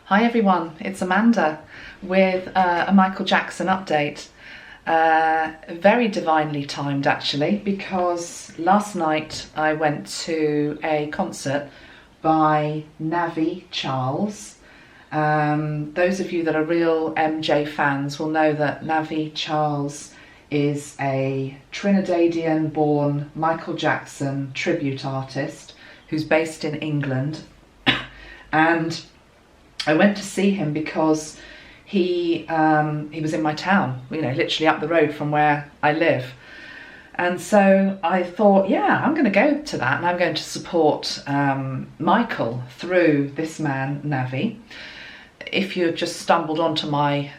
Hi everyone, it's Amanda with a Michael Jackson update. Very divinely timed actually, because last night I went to a concert by Navi Charles. Those of you that are real MJ fans will know that Navi Charles is a Trinidadian born Michael Jackson tribute artist who's based in England. And I went to see him because he was in my town, literally up the road from where I live. And so I thought, yeah, I'm going to go to that and I'm going to support Michael through this man, Navi. If you've just stumbled onto my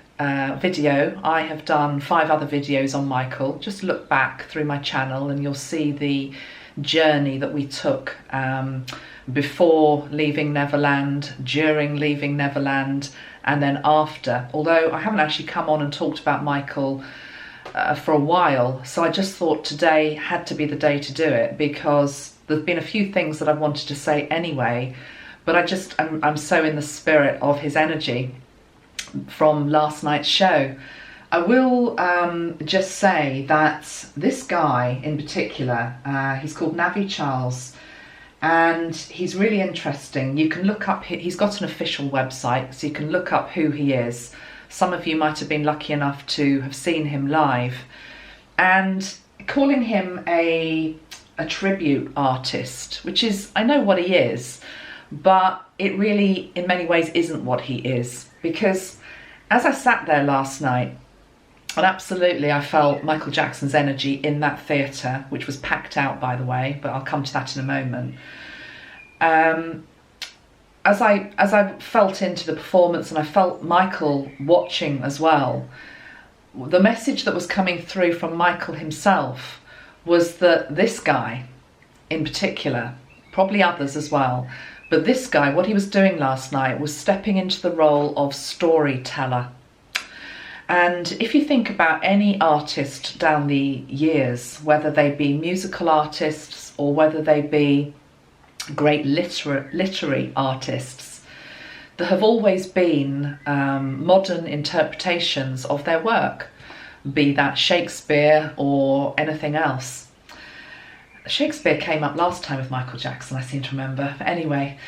video, I have done 5 other videos on Michael. Just look back through my channel and you'll see the journey that we took before leaving Neverland, during leaving Neverland, and then after. Although I haven't actually come on and talked about Michael for a while, so I just thought today had to be the day to do it, because there's been a few things that I wanted to say anyway, but I'm so in the spirit of his energy from last night's show. I will just say that this guy in particular, he's called Navi Charles, and he's really interesting. You can look up, he's got an official website, so you can look up who he is. Some of you might have been lucky enough to have seen him live. And calling him a tribute artist, which is, I know what he is, but it really in many ways isn't what he is. Because as I sat there last night, and absolutely I felt Michael Jackson's energy in that theatre, which was packed out by the way, but I'll come to that in a moment. As I felt into the performance and I felt Michael watching as well, the message that was coming through from Michael himself was that this guy in particular, probably others as well, but this guy, what he was doing last night was stepping into the role of storyteller. And if you think about any artist down the years, whether they be musical artists or whether they be great literary artists, there have always been modern interpretations of their work, be that Shakespeare or anything else. Shakespeare came up last time with Michael Jackson, I seem to remember. But anyway,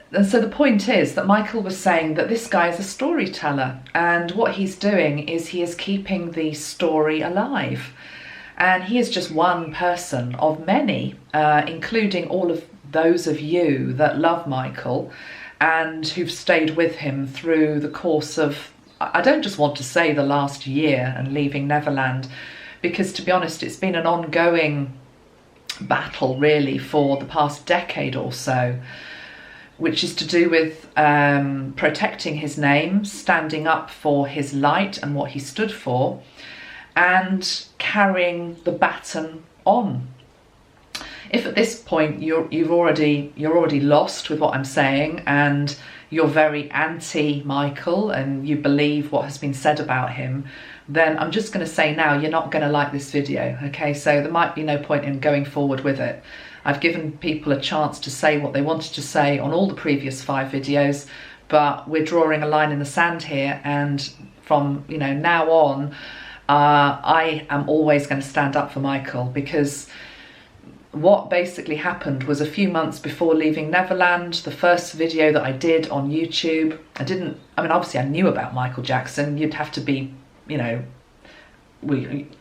and so the point is that Michael was saying that this guy is a storyteller, and what he's doing is he is keeping the story alive. And he is just one person of many, including all of those of you that love Michael and who've stayed with him through the course of, I don't just want to say the last year and leaving Neverland, because to be honest, it's been an ongoing battle really for the past decade or so, which is to do with protecting his name, standing up for his light and what he stood for, and carrying the baton on. If at this point you're already lost with what I'm saying and you're very anti-Michael and you believe what has been said about him, then I'm just going to say now you're not going to like this video, okay? So there might be no point in going forward with it. I've given people a chance to say what they wanted to say on all the previous 5 videos, but we're drawing a line in the sand here, and from now on, I am always going to stand up for Michael, because what basically happened was a few months before leaving Neverland, the first video that I did on YouTube, obviously I knew about Michael Jackson. You'd have to be,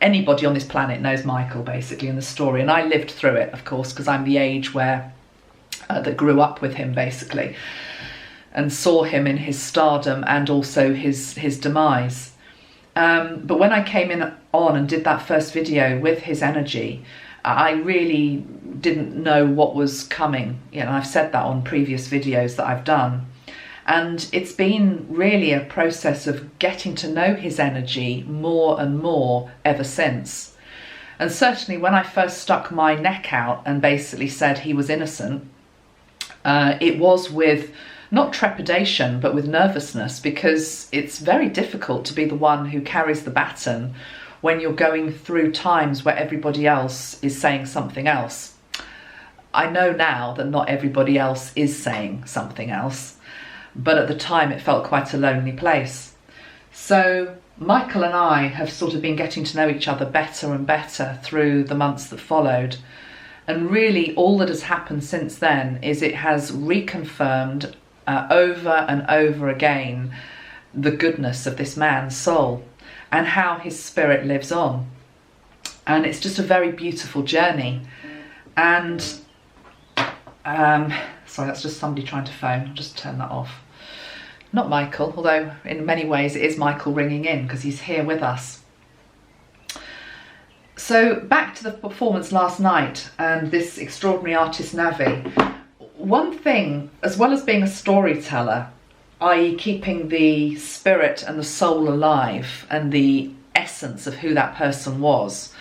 anybody on this planet knows Michael basically in the story, and I lived through it, of course, because I'm the age where that grew up with him basically and saw him in his stardom and also his demise. But when I came on and did that first video with his energy, I really didn't know what was coming. I've said that on previous videos that I've done. And it's been really a process of getting to know his energy more and more ever since. And certainly when I first stuck my neck out and basically said he was innocent, it was with not trepidation, but with nervousness, because it's very difficult to be the one who carries the baton when you're going through times where everybody else is saying something else. I know now that not everybody else is saying something else, but at the time it felt quite a lonely place. So Michael and I have sort of been getting to know each other better and better through the months that followed. And really all that has happened since then is it has reconfirmed over and over again the goodness of this man's soul and how his spirit lives on. And it's just a very beautiful journey. And sorry, that's just somebody trying to phone. I'll just turn that off. Not Michael, although in many ways it is Michael ringing in because he's here with us. So back to the performance last night and this extraordinary artist Navi. One thing, as well as being a storyteller, i.e. keeping the spirit and the soul alive and the essence of who that person was,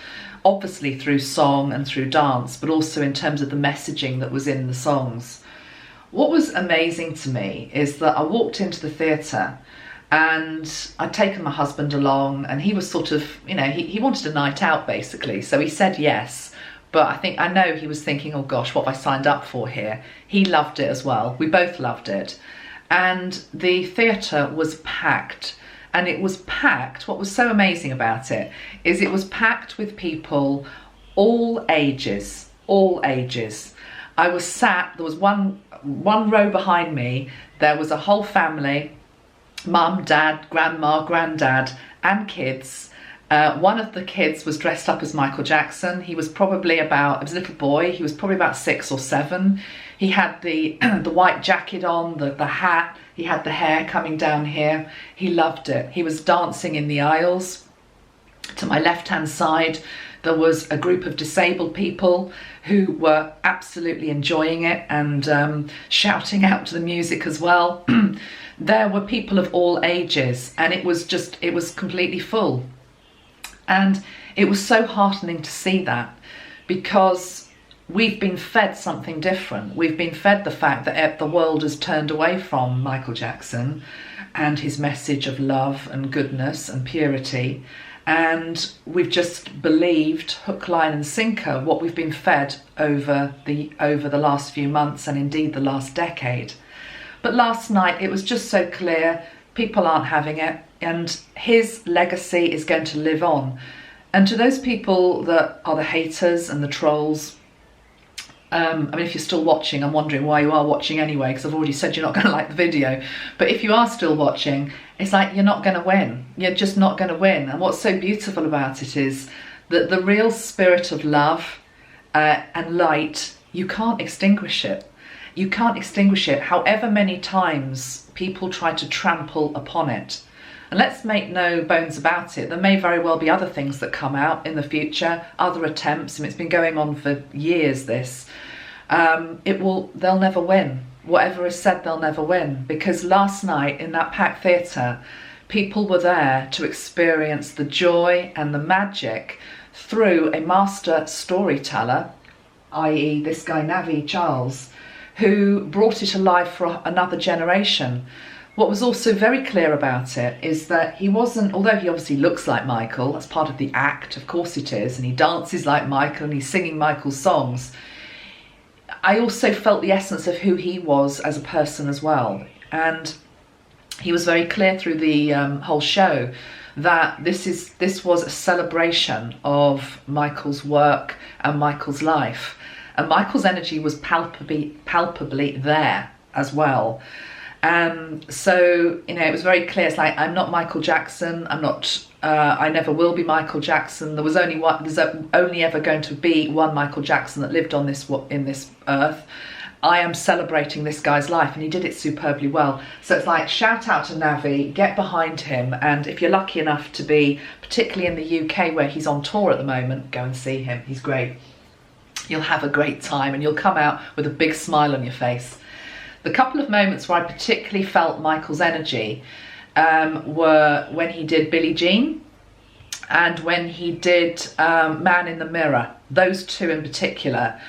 obviously through song and through dance, but also in terms of the messaging that was in the songs. What was amazing to me is that I walked into the theatre and I'd taken my husband along, and he was sort of, you know, he wanted a night out basically, so he said yes. But I know he was thinking, oh gosh, what have I signed up for here? He loved it as well. We both loved it. And the theatre was packed. And it was packed. What was so amazing about it is it was packed with people all ages, all ages. I was sat, there was one row behind me, there was a whole family, mum, dad, grandma, granddad, and kids. One of the kids was dressed up as Michael Jackson. He was probably about, it was a little boy, he was probably about 6 or 7. He had the white jacket on, the hat, he had the hair coming down here. He loved it. He was dancing in the aisles. To my left-hand side, there was a group of disabled people who were absolutely enjoying it and shouting out to the music as well. There were people of all ages, and it was completely full. And it was so heartening to see that, because we've been fed something different. We've been fed the fact that the world has turned away from Michael Jackson and his message of love and goodness and purity. And we've just believed hook, line and sinker what we've been fed over the last few months and indeed the last decade. But last night it was just so clear people aren't having it, and his legacy is going to live on. And to those people that are the haters and the trolls, I mean, if you're still watching, I'm wondering why you are watching anyway, because I've already said you're not going to like the video. But if you are still watching, it's like you're not going to win. You're just not going to win. And what's so beautiful about it is that the real spirit of love and light, you can't extinguish it. You can't extinguish it however many times people try to trample upon it. And let's make no bones about it, there may very well be other things that come out in the future, other attempts, and it's been going on for years, this. They'll never win. Whatever is said, they'll never win. Because last night in that packed theatre, people were there to experience the joy and the magic through a master storyteller, i.e. this guy Navi Charles, who brought it alive for another generation. What was also very clear about it is that he wasn't, although he obviously looks like Michael, that's part of the act, of course it is, and he dances like Michael and he's singing Michael's songs, I also felt the essence of who he was as a person as well. And he was very clear through the whole show that this was a celebration of Michael's work and Michael's life. And Michael's energy was palpably there as well. So, you know, it was very clear. It's like, I'm not Michael Jackson. I never will be Michael Jackson. There's only ever going to be one Michael Jackson that lived on in this earth. I am celebrating this guy's life, and he did it superbly well. So it's like, shout out to Navi, get behind him. And if you're lucky enough to be, particularly in the UK where he's on tour at the moment, go and see him. He's great. You'll have a great time and you'll come out with a big smile on your face. The couple of moments where I particularly felt Michael's energy were when he did Billie Jean and when he did Man in the Mirror. Those two in particular.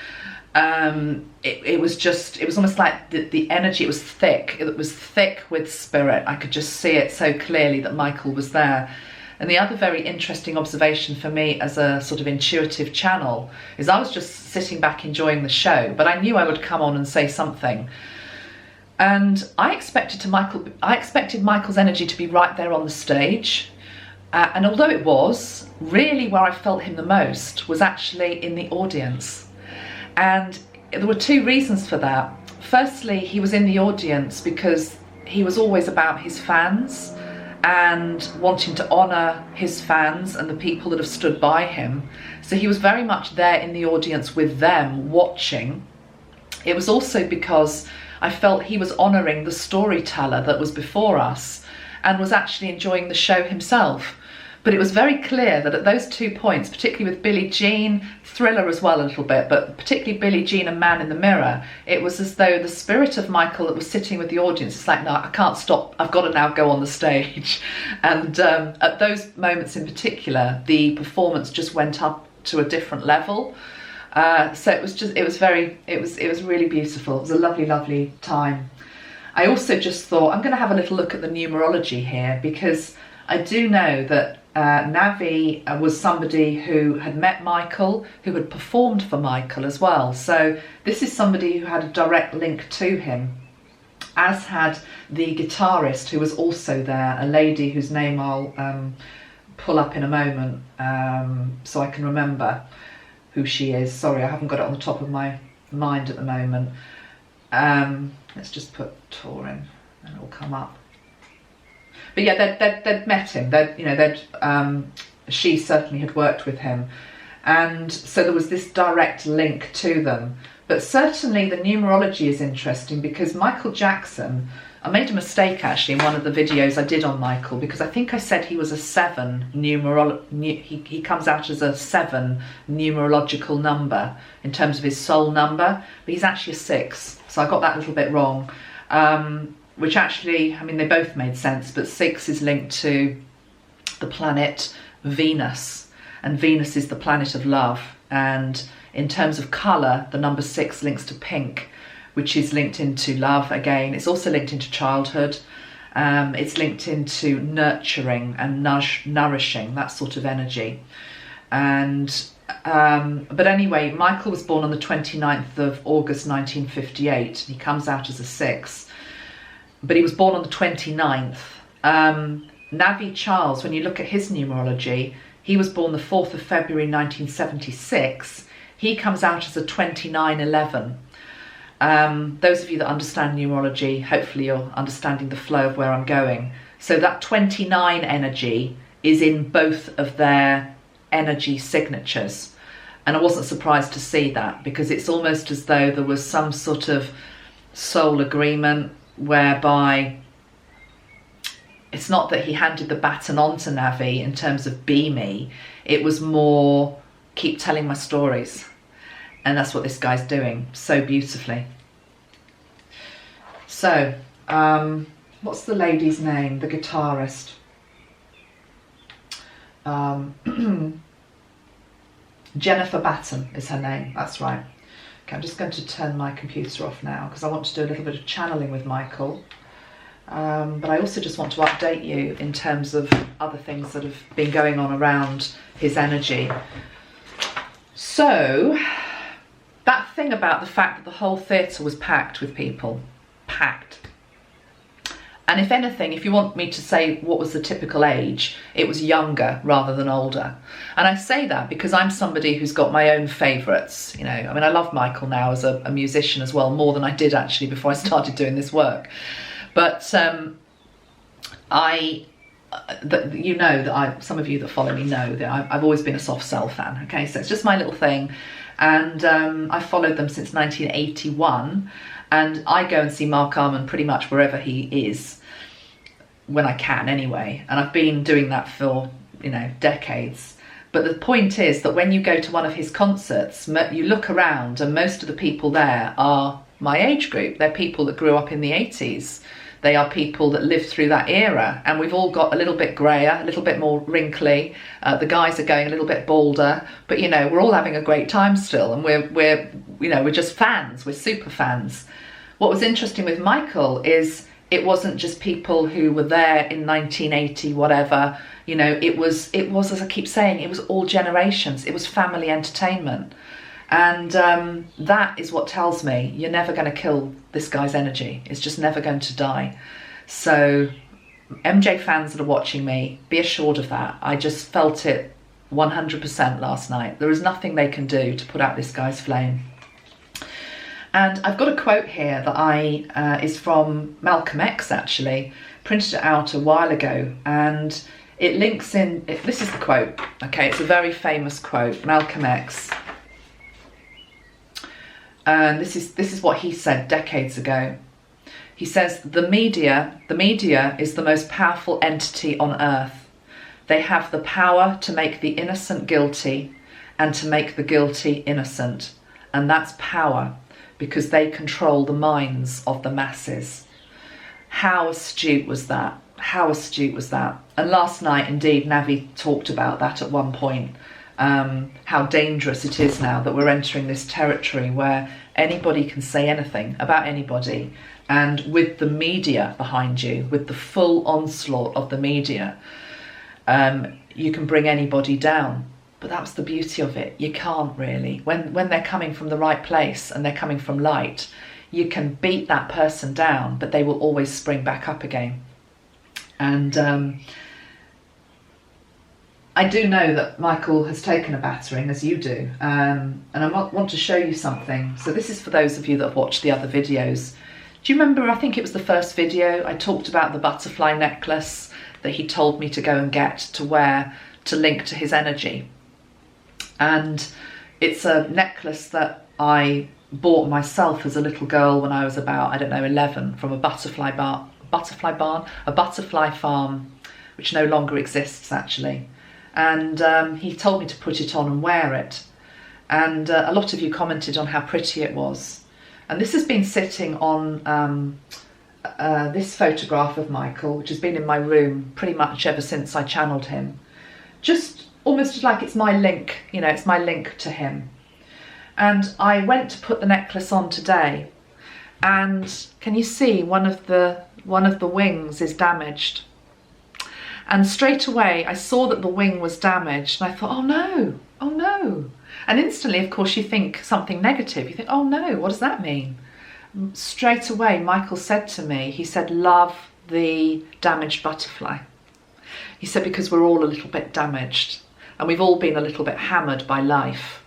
It was almost like the energy, it was thick. It was thick with spirit. I could just see it so clearly that Michael was there. And the other very interesting observation for me as a sort of intuitive channel is I was just sitting back enjoying the show, but I knew I would come on and say something. And I expected Michael's energy to be right there on the stage. And although it was, really where I felt him the most was actually in the audience. And there were two reasons for that. Firstly, he was in the audience because he was always about his fans and wanting to honour his fans and the people that have stood by him. So he was very much there in the audience with them, watching. It was also because I felt he was honouring the storyteller that was before us and was actually enjoying the show himself. But it was very clear that at those 2 points, particularly with Billie Jean, Thriller as well a little bit, but particularly Billie Jean and Man in the Mirror, it was as though the spirit of Michael that was sitting with the audience, it's like, no, I can't stop, I've got to now go on the stage. And at those moments in particular, the performance just went up to a different level. So it was really beautiful. It was a lovely, lovely time. I also just thought, I'm going to have a little look at the numerology here, because I do know that Navi was somebody who had met Michael, who had performed for Michael as well. So this is somebody who had a direct link to him, as had the guitarist who was also there, a lady whose name I'll pull up in a moment so I can remember who she is. Sorry, I haven't got it on the top of my mind at the moment. Let's just put Tor in and it'll come up. But yeah, they'd met him. She certainly had worked with him, and so there was this direct link to them. But certainly the numerology is interesting, because Michael Jackson, I made a mistake actually in one of the videos I did on Michael, because I think I said he was a 7 he comes out as a 7 numerological number in terms of his soul number, but he's actually a 6, so I got that a little bit wrong. Which actually, I mean, they both made sense, but 6 is linked to the planet Venus, and Venus is the planet of love. And in terms of colour, the number 6 links to pink, which is linked into love again. It's also linked into childhood. It's linked into nurturing and nourishing, that sort of energy. And but anyway, Michael was born on the 29th of August 1958. He comes out as a 6. But he was born on the 29th. Navi Charles, when you look at his numerology, he was born the 4th of February 1976. He comes out as a 2911. Those of you that understand numerology, hopefully you're understanding the flow of where I'm going. So that 29 energy is in both of their energy signatures. And I wasn't surprised to see that, because it's almost as though there was some sort of soul agreement, whereby it's not that he handed the baton on to Navi in terms of be me, it was more keep telling my stories. And that's what this guy's doing so beautifully. So what's the lady's name, the guitarist? Jennifer Batten is her name, that's right. Okay, I'm just going to turn my computer off now, because I want to do a little bit of channeling with Michael. But I also just want to update you in terms of other things that have been going on around his energy. So, that thing about the fact that the whole theatre was packed with people. Packed. And if anything, if you want me to say what was the typical age, it was younger rather than older. And I say that because I'm somebody who's got my own favourites. You know, I mean, I love Michael now as a musician as well, more than I did actually before I started doing this work. But some of you that follow me know that I've always been a Soft Cell fan. Okay, so it's just my little thing. And I followed them since 1981. And I go and see Mark Armour pretty much wherever he is, when I can anyway. And I've been doing that for, decades. But the point is that when you go to one of his concerts, you look around and most of the people there are my age group. They're people that grew up in the 80s. They are people that lived through that era, and we've all got a little bit greyer, a little bit more wrinkly. The guys are going a little bit balder, but we're all having a great time still, and we're just fans. We're super fans. What was interesting with Michael is it wasn't just people who were there in 1980, whatever. It was as I keep saying, it was all generations. It was family entertainment. And that is what tells me you're never going to kill this guy's energy. It's just never going to die. So MJ fans that are watching me, be assured of that. I just felt it 100% last night. There is nothing they can do to put out this guy's flame. And I've got a quote here that is from Malcolm X, actually. Printed it out a while ago, and it links in. This is the quote. Okay, it's a very famous quote, Malcolm X. And this is what he said decades ago. He says, the media is the most powerful entity on earth. They have the power to make the innocent guilty and to make the guilty innocent. And that's power, because they control the minds of the masses. How astute was that? How astute was that? And last night, indeed, Navi talked about that at one point. How dangerous it is now that we're entering this territory where anybody can say anything about anybody. And with the media behind you, with the full onslaught of the media, you can bring anybody down. But that's the beauty of it. You can't really. When they're coming from the right place and they're coming from light, you can beat that person down, but they will always spring back up again. And I do know that Michael has taken a battering, as you do, and I want to show you something. So this is for those of you that have watched the other videos. Do you remember, I think it was the first video, I talked about the butterfly necklace that he told me to go and get to wear to link to his energy. And it's a necklace that I bought myself as a little girl when I was about, I don't know, 11, from a butterfly farm, which no longer exists actually. And he told me to put it on and wear it. And a lot of you commented on how pretty it was. And this has been sitting on this photograph of Michael, which has been in my room pretty much ever since I channeled him. Just almost like it's my link, you know, it's my link to him. And I went to put the necklace on today, and can you see one of the wings is damaged? And straight away I saw that the wing was damaged, and I thought, oh no, oh no. And instantly, of course, you think something negative. You think, oh no, what does that mean? Straight away, Michael said to me, he said, love the damaged butterfly. He said, because we're all a little bit damaged, and we've all been a little bit hammered by life.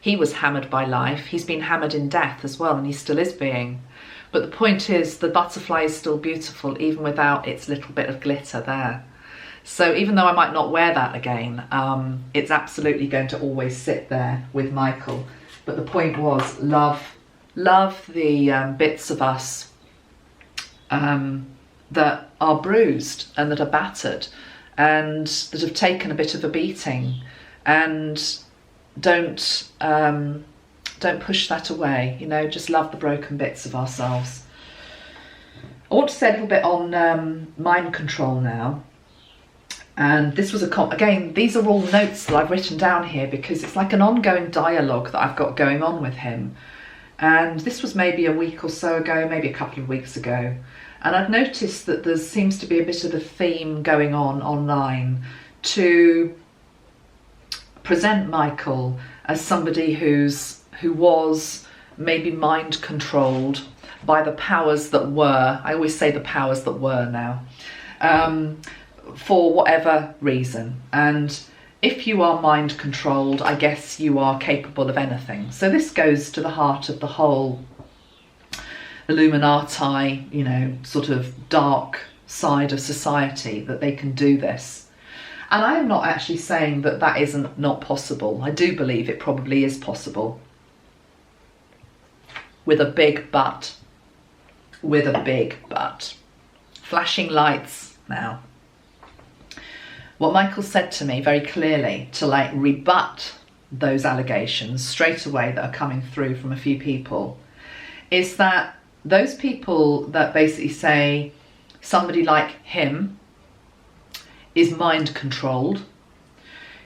He was hammered by life. He's been hammered in death as well, and he still is being. But the point is, the butterfly is still beautiful, even without its little bit of glitter there. So even though I might not wear that again, it's absolutely going to always sit there with Michael. But the point was, love the bits of us that are bruised and that are battered and that have taken a bit of a beating, and don't push that away. You know, just love the broken bits of ourselves. I want to say a little bit on mind control now. And this was again, these are all notes that I've written down here because it's like an ongoing dialogue that I've got going on with him. And this was maybe a week or so ago, maybe a couple of weeks ago. And I've noticed that there seems to be a bit of a theme going on online to present Michael as somebody who was maybe mind controlled by the powers that were. I always say the powers that were now. For whatever reason. And if you are mind controlled, I guess you are capable of anything. So this goes to the heart of the whole Illuminati, you know, sort of dark side of society, that they can do this. And I am not actually saying that that isn't not possible. I do believe it probably is possible. With a big but. With a big but. Flashing lights now. What Michael said to me very clearly to like rebut those allegations straight away that are coming through from a few people is that those people that basically say somebody like him is mind controlled,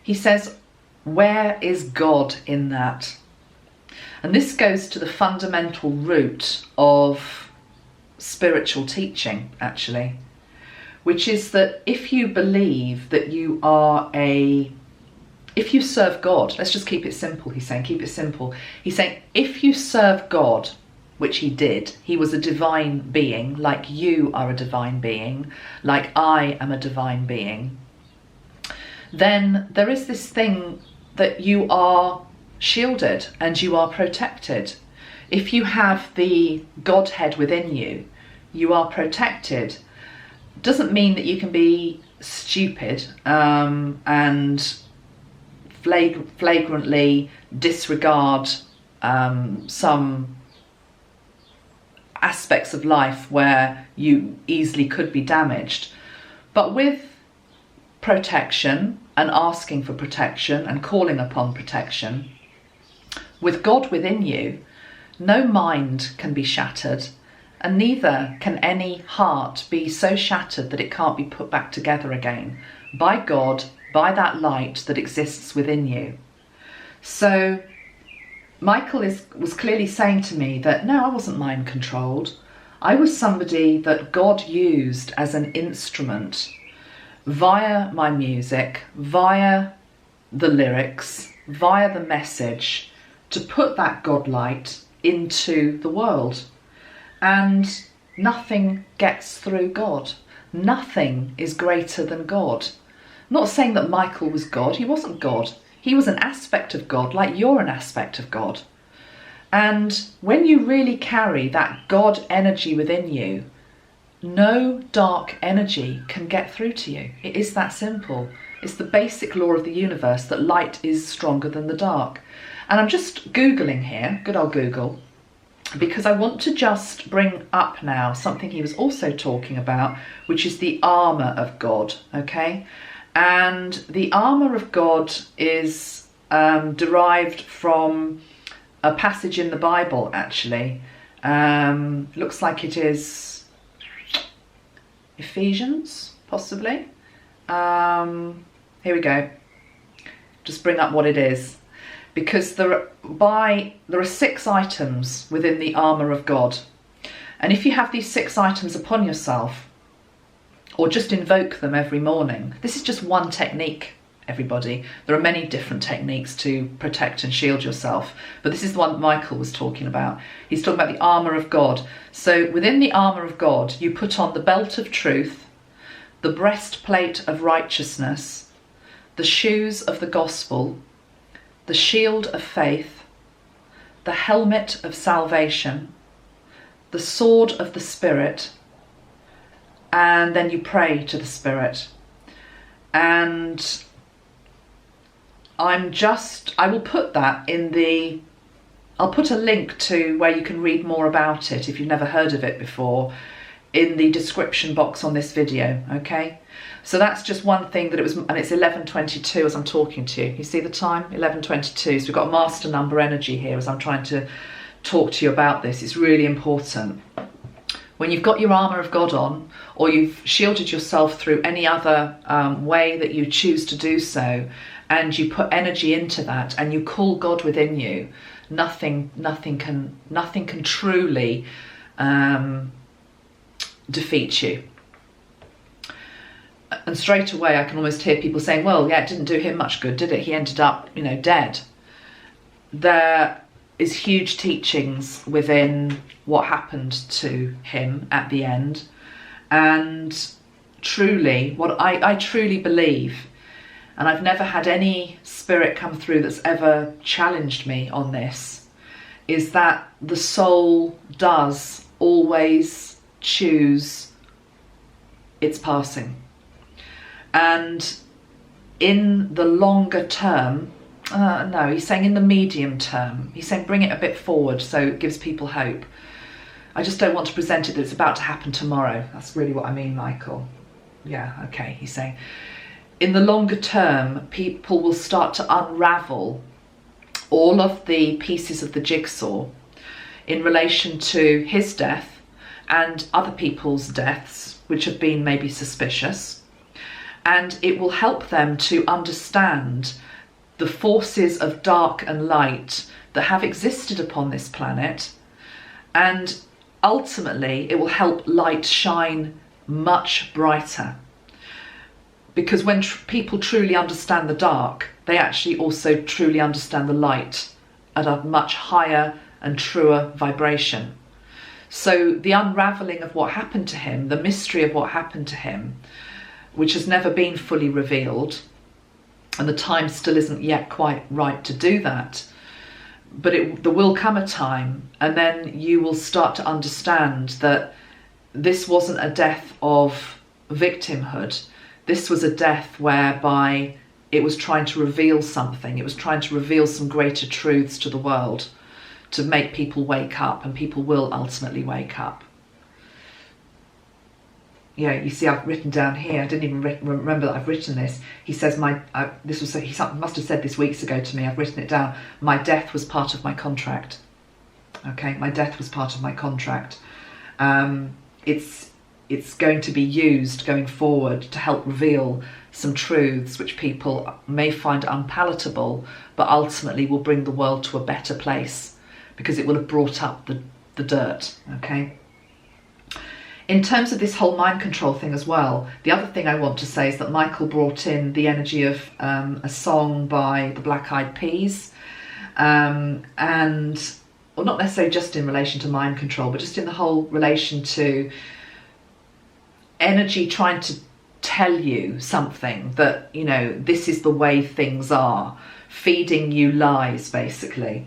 he says, where is God in that? And this goes to the fundamental root of spiritual teaching, actually, which is that if you believe that you are a if you serve God, let's just keep it simple, he's saying, keep it simple. He's saying, if you serve God, which he did, he was a divine being, like you are a divine being, like I am a divine being, then there is this thing that you are shielded and you are protected. If you have the Godhead within you, you are protected. Doesn't mean that you can be stupid and flagrantly disregard some aspects of life where you easily could be damaged. But with protection and asking for protection and calling upon protection, with God within you, no mind can be shattered, and neither can any heart be so shattered that it can't be put back together again by God, by that light that exists within you. So Michael was clearly saying to me that no, I wasn't mind controlled. I was somebody that God used as an instrument via my music, via the lyrics, via the message, to put that God light into the world. And nothing gets through God. Nothing is greater than God. I'm not saying that Michael was God. He wasn't God. He was an aspect of God, like you're an aspect of God. And when you really carry that God energy within you, no dark energy can get through to you. It is that simple. It's the basic law of the universe that light is stronger than the dark. And I'm just Googling here, good old Google, because I want to just bring up now something he was also talking about, which is the armour of God, okay? And the armour of God is derived from a passage in the Bible, actually. Looks like it is Ephesians, possibly. Here we go. Just bring up what it is. Because there are 6 items within the armour of God. And if you have these 6 items upon yourself, or just invoke them every morning, this is just one technique, everybody. There are many different techniques to protect and shield yourself, but this is the one that Michael was talking about. He's talking about the armour of God. So within the armour of God, you put on the belt of truth, the breastplate of righteousness, the shoes of the gospel, the shield of faith, the helmet of salvation, the sword of the Spirit, and then you pray to the Spirit. And I will put that I'll put a link to where you can read more about it if you've never heard of it before in the description box on this video, okay? So that's just one thing that it was, and it's 11:22 as I'm talking to you. You see the time? 11:22. So we've got a master number energy here as I'm trying to talk to you about this. It's really important. When you've got your armour of God on, or you've shielded yourself through any other way that you choose to do so, and you put energy into that, and you call God within you, nothing can truly defeat you. And straight away I can almost hear people saying, well, yeah, it didn't do him much good, did it? He ended up, dead. There is huge teachings within what happened to him at the end. And truly, what I truly believe, and I've never had any spirit come through that's ever challenged me on this, is that the soul does always choose its passing. And in the longer term, no, he's saying in the medium term, he's saying bring it a bit forward so it gives people hope. I just don't want to present it that it's about to happen tomorrow. That's really what I mean, Michael. Yeah, okay, he's saying. In the longer term, people will start to unravel all of the pieces of the jigsaw in relation to his death and other people's deaths, which have been maybe suspicious. And it will help them to understand the forces of dark and light that have existed upon this planet. And ultimately, it will help light shine much brighter. Because when people truly understand the dark, they actually also truly understand the light at a much higher and truer vibration. So the unraveling of what happened to him, the mystery of what happened to him, which has never been fully revealed, and the time still isn't yet quite right to do that, but there will come a time, and then you will start to understand that this wasn't a death of victimhood. This was a death whereby it was trying to reveal something. It was trying to reveal some greater truths to the world, to make people wake up, and people will ultimately wake up. Yeah, you see, I've written down here, I didn't even remember that I've written this. He says, he must have said this weeks ago to me, I've written it down, my death was part of my contract. Okay, my death was part of my contract. It's going to be used going forward to help reveal some truths which people may find unpalatable, but ultimately will bring the world to a better place, because it will have brought up the dirt, okay? In terms of this whole mind control thing as well, the other thing I want to say is that Michael brought in the energy of a song by the Black Eyed Peas, and, well, not necessarily just in relation to mind control, but just in the whole relation to energy trying to tell you something, that, you know, this is the way things are, feeding you lies, basically.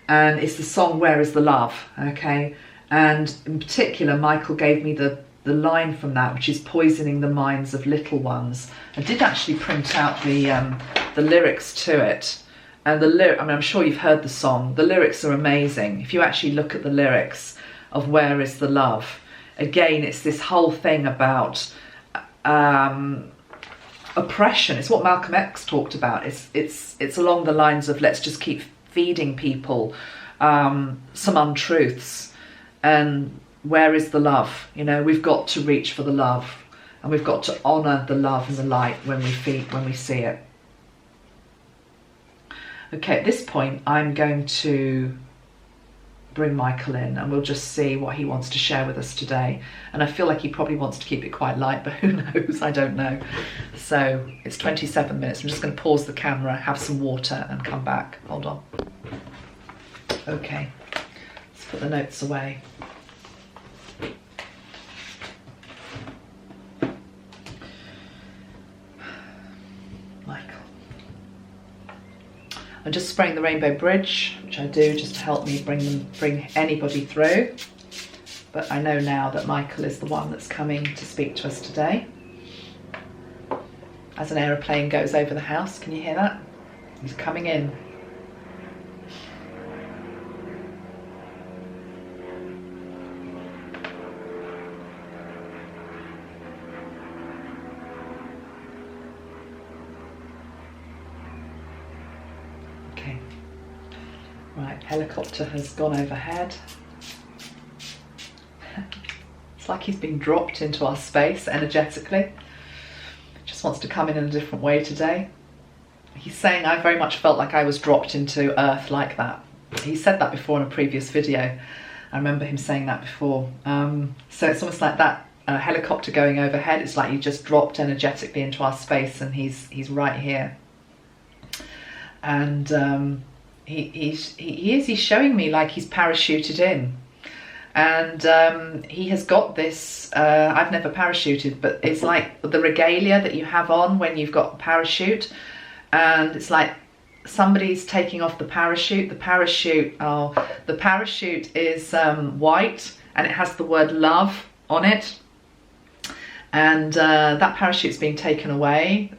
And it's the song Where Is the Love, okay? And in particular, Michael gave me the line from that, which is poisoning the minds of little ones. I did actually print out the lyrics to it. And I mean, I'm sure you've heard the song. The lyrics are amazing. If you actually look at the lyrics of Where Is the Love, again, it's this whole thing about oppression. It's what Malcolm X talked about. It's along the lines of, let's just keep feeding people some untruths, and where is the love? You know, we've got to reach for the love, and we've got to honour the love and the light when we see it. Okay, at this point I'm going to bring Michael in, and we'll just see what he wants to share with us today. And I feel like he probably wants to keep it quite light, but who knows, I don't know. So it's 27 minutes. I'm just going to pause the camera, have some water, and come back. Hold on. Okay, let's put the notes away. Michael. I'm just spraying the rainbow bridge, which I do just to help me bring anybody through. But I know now that Michael is the one that's coming to speak to us today. As an aeroplane goes over the house, can you hear that? He's coming in. Right, helicopter has gone overhead. It's like he's been dropped into our space energetically. Just wants to come in a different way today. He's saying, I very much felt like I was dropped into Earth like that. He said that before in a previous video. I remember him saying that before. So it's almost like that helicopter going overhead. It's like he just dropped energetically into our space, and he's right here. And he's showing me like he's parachuted in, and he has got this, I've never parachuted, but it's like the regalia that you have on when you've got a parachute, and it's like somebody's taking off the parachute. The parachute is white, and it has the word love on it, and that parachute's being taken away.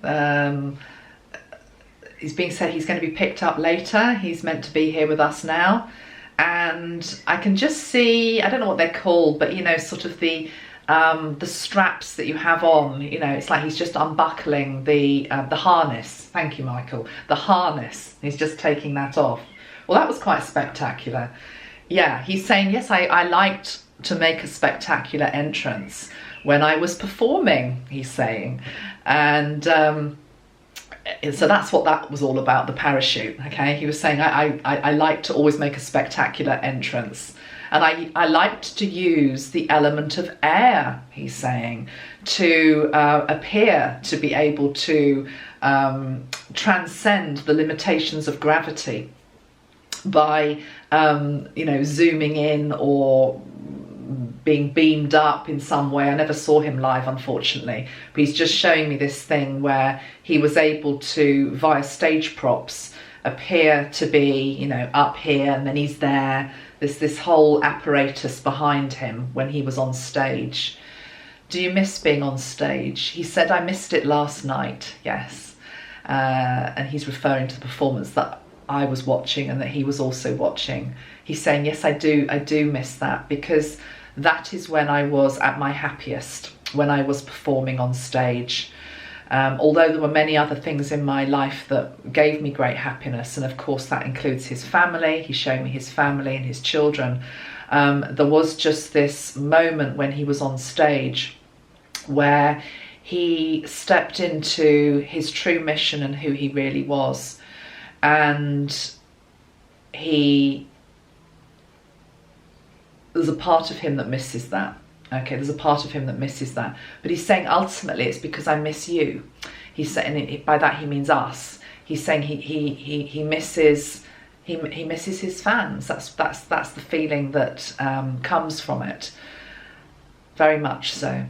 It's being said he's going to be picked up later. He's meant to be here with us now. And I can just see, I don't know what they're called, but, you know, sort of the straps that you have on, you know, it's like he's just unbuckling the harness. Thank you, Michael. The harness, he's just taking that off. Well, that was quite spectacular. Yeah, he's saying, yes, I liked to make a spectacular entrance when I was performing, he's saying. And so that's what that was all about, the parachute, okay? He was saying, I like to always make a spectacular entrance. And I liked to use the element of air, he's saying, to appear to be able to transcend the limitations of gravity by, you know, zooming in or being beamed up in some way. I never saw him live, unfortunately, but he's just showing me this thing where he was able to, via stage props, appear to be, you know, up here, and then he's there. There's this whole apparatus behind him when he was on stage. Do you miss being on stage? He said, I missed it last night, yes. And he's referring to the performance that I was watching and that he was also watching. He's saying, yes, I do miss that, because that is when I was at my happiest, when I was performing on stage. Although there were many other things in my life that gave me great happiness, and of course that includes his family. He's showing me his family and his children. There was just this moment when he was on stage where he stepped into his true mission and who he really was. And there's a part of him that misses that. Okay, there's a part of him that misses that. But he's saying ultimately it's because I miss you. He's saying, by that he means us. He's saying he misses his fans. That's the feeling that comes from it. Very much so.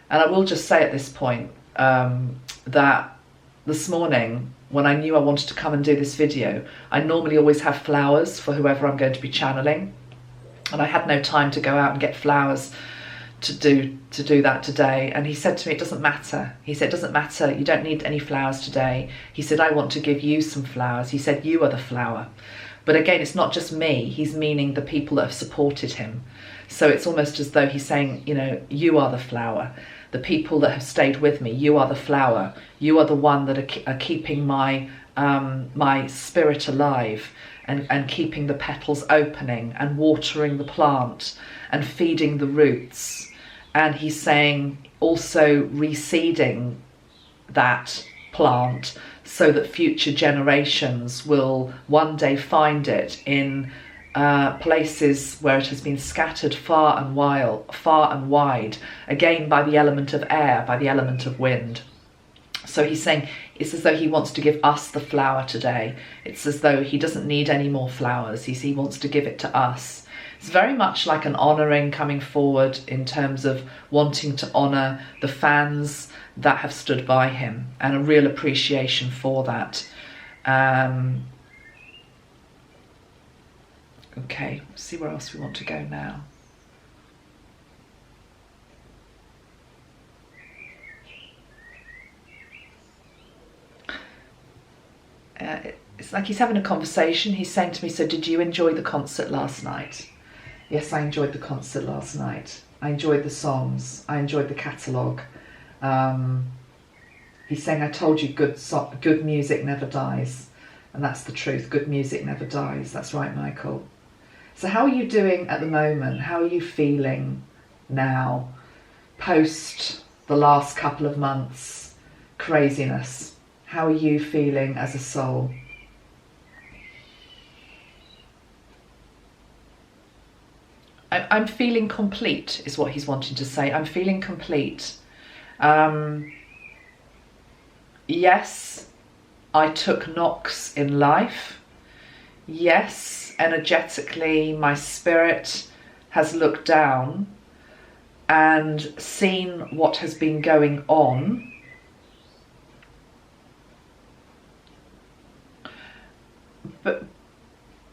And I will just say at this point that this morning, when I knew I wanted to come and do this video, I normally always have flowers for whoever I'm going to be channeling. And I had no time to go out and get flowers to do that today. And he said to me, it doesn't matter. He said, it doesn't matter. You don't need any flowers today. He said, I want to give you some flowers. He said, you are the flower. But again, it's not just me. He's meaning the people that have supported him. So it's almost as though he's saying, you know, you are the flower. The people that have stayed with me, you are the flower. You are the one that are keeping my my spirit alive, and keeping the petals opening and watering the plant and feeding the roots. And he's saying also reseeding that plant so that future generations will one day find it in places where it has been scattered far and wide, again by the element of air, by the element of wind. So he's saying it's as though he wants to give us the flower today. It's as though he doesn't need any more flowers. He wants to give it to us. It's very much like an honouring coming forward in terms of wanting to honour the fans that have stood by him, and a real appreciation for that. Okay, let's see where else we want to go now. It's like he's having a conversation. He's saying to me, so did you enjoy the concert last night? Yes, I enjoyed the concert last night. I enjoyed the songs. I enjoyed the catalogue. He's saying, I told you good music never dies. And that's the truth. Good music never dies. That's right, Michael. So how are you doing at the moment? How are you feeling now, post the last couple of months' craziness? How are you feeling as a soul? I'm feeling complete, is what he's wanting to say. I'm feeling complete. Yes, I took knocks in life. Yes, energetically, my spirit has looked down and seen what has been going on.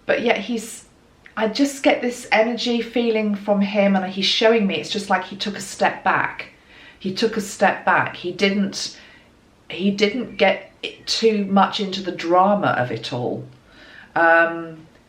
But yet I just get this energy feeling from him, and he's showing me it's just like he took a step back. He took a step back. He didn't get too much into the drama of it all.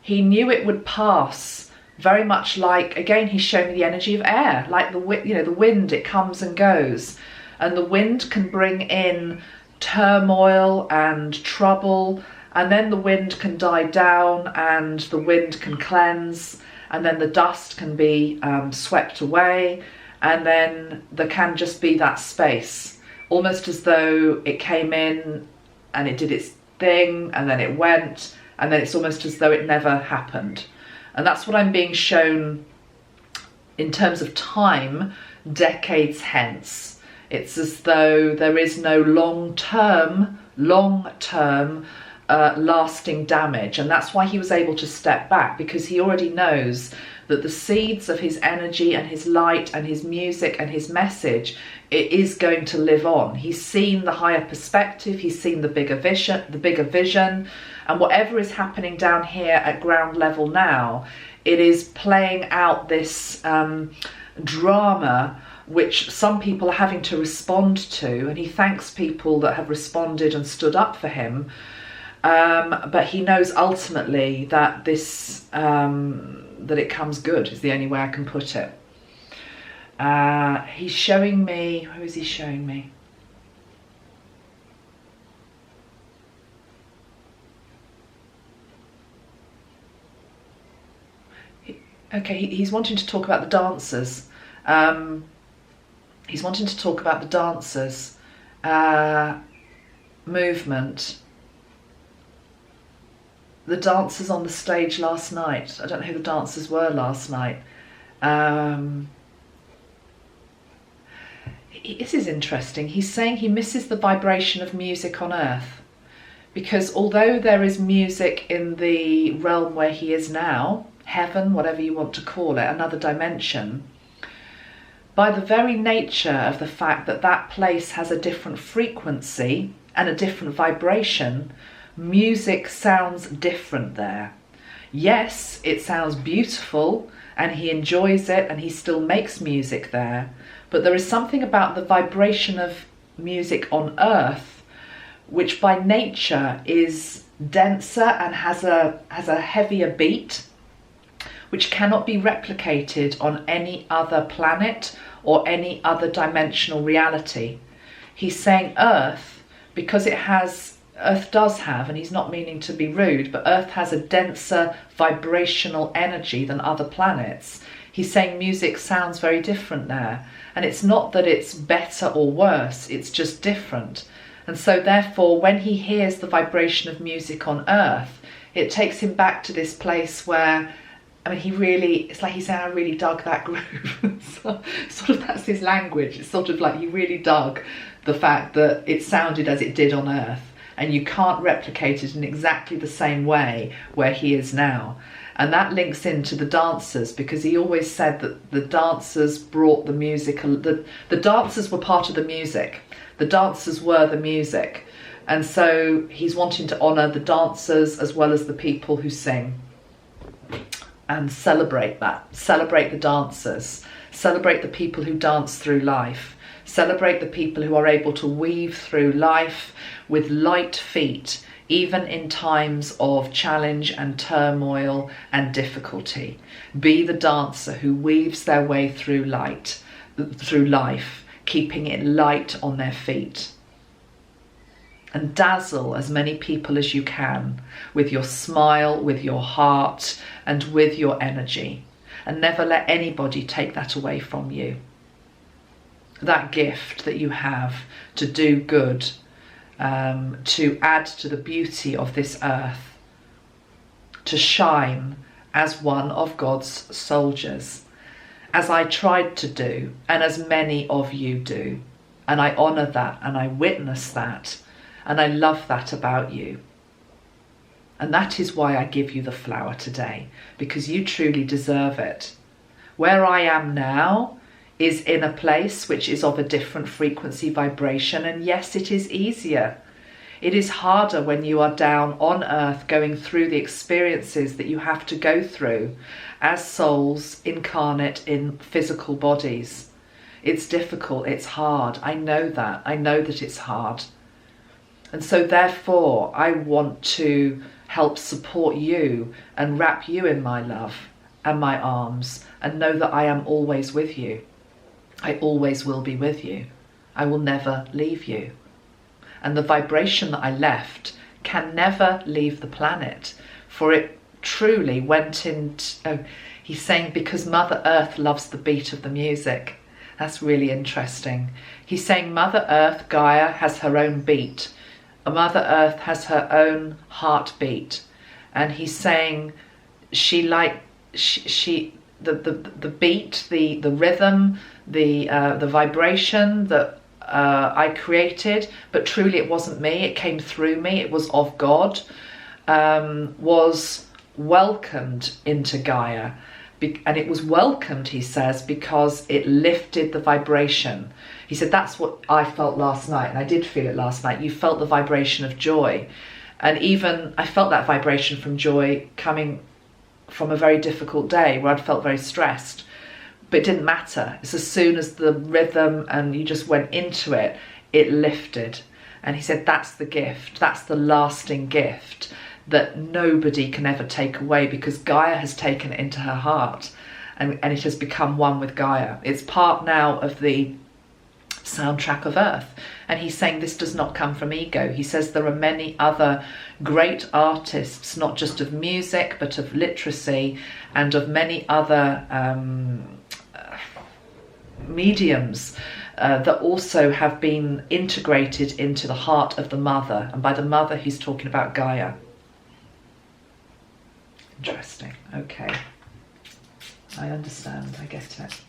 He knew it would pass, very much like, again, he's showing me the energy of air, like the wind, it comes and goes. And the wind can bring in turmoil and trouble, and then the wind can die down and the wind can cleanse, and then the dust can be swept away, and then there can just be that space, almost as though it came in and it did its thing and then it went, and then it's almost as though it never happened. And that's what I'm being shown in terms of time, decades hence. It's as though there is no long-term lasting damage. And that's why he was able to step back, because he already knows that the seeds of his energy and his light and his music and his message, it is going to live on. He's seen the higher perspective, he's seen the bigger vision, and whatever is happening down here at ground level now, it is playing out this drama which some people are having to respond to, and he thanks people that have responded and stood up for him. But he knows ultimately that this that it comes good is the only way I can put it. He's showing me, who is he showing me? Okay, he's wanting to talk about the dancers. He's wanting to talk about the dancers movement. The dancers on the stage last night. I don't know who the dancers were last night. This is interesting. He's saying he misses the vibration of music on earth, because although there is music in the realm where he is now, heaven, whatever you want to call it, another dimension, by the very nature of the fact that that place has a different frequency and a different vibration, music sounds different there. Yes, it sounds beautiful and he enjoys it and he still makes music there, but there is something about the vibration of music on earth which by nature is denser and has a heavier beat, which cannot be replicated on any other planet or any other dimensional reality. He's saying Earth, because Earth does have, and he's not meaning to be rude, but Earth has a denser vibrational energy than other planets. He's saying music sounds very different there. And it's not that it's better or worse, it's just different. And so therefore, when he hears the vibration of music on Earth, it takes him back to this place where, I mean, it's like he's saying, I really dug that groove. So, sort of that's his language. It's sort of like he really dug the fact that it sounded as it did on Earth. And you can't replicate it in exactly the same way where he is now. And that links into the dancers, because he always said that the dancers brought the music, the dancers were part of the music. The dancers were the music. And so he's wanting to honour the dancers as well as the people who sing. And celebrate that. Celebrate the dancers. Celebrate the people who dance through life. Celebrate the people who are able to weave through life with light feet, even in times of challenge and turmoil and difficulty. Be the dancer who weaves their way through life, keeping it light on their feet. And dazzle as many people as you can with your smile, with your heart, and with your energy. And never let anybody take that away from you. That gift that you have to do good, to add to the beauty of this earth, to shine as one of God's soldiers, as I tried to do, and as many of you do. And I honour that, and I witness that, and I love that about you. And that is why I give you the flower today, because you truly deserve it. Where I am now is in a place which is of a different frequency vibration, and yes, it is easier. It is harder when you are down on earth going through the experiences that you have to go through as souls incarnate in physical bodies. It's difficult, it's hard. I know that. I know that it's hard. And so therefore, I want to help support you and wrap you in my love and my arms, and know that I am always with you. I always will be with you. I will never leave you. And the vibration that I left can never leave the planet, for it truly went into, he's saying, because Mother Earth loves the beat of the music. That's really interesting. He's saying Mother Earth, Gaia, has her own beat. Mother Earth has her own heartbeat. And he's saying she the beat, the rhythm, the vibration that I created, but truly it wasn't me, it came through me, it was of God, was welcomed into Gaia. And it was welcomed, he says, because it lifted the vibration. He said, that's what I felt last night, and I did feel it last night. You felt the vibration of joy. And even I felt that vibration from joy coming from a very difficult day where I'd felt very stressed. But it didn't matter. It's as soon as the rhythm and you just went into it, it lifted. And he said, that's the gift. That's the lasting gift that nobody can ever take away, because Gaia has taken it into her heart, and it has become one with Gaia. It's part now of the soundtrack of Earth. And he's saying this does not come from ego. He says there are many other great artists, not just of music, but of literacy and of many other mediums that also have been integrated into the heart of the mother. And by the mother, he's talking about Gaia. Interesting. Okay. I understand. I get it.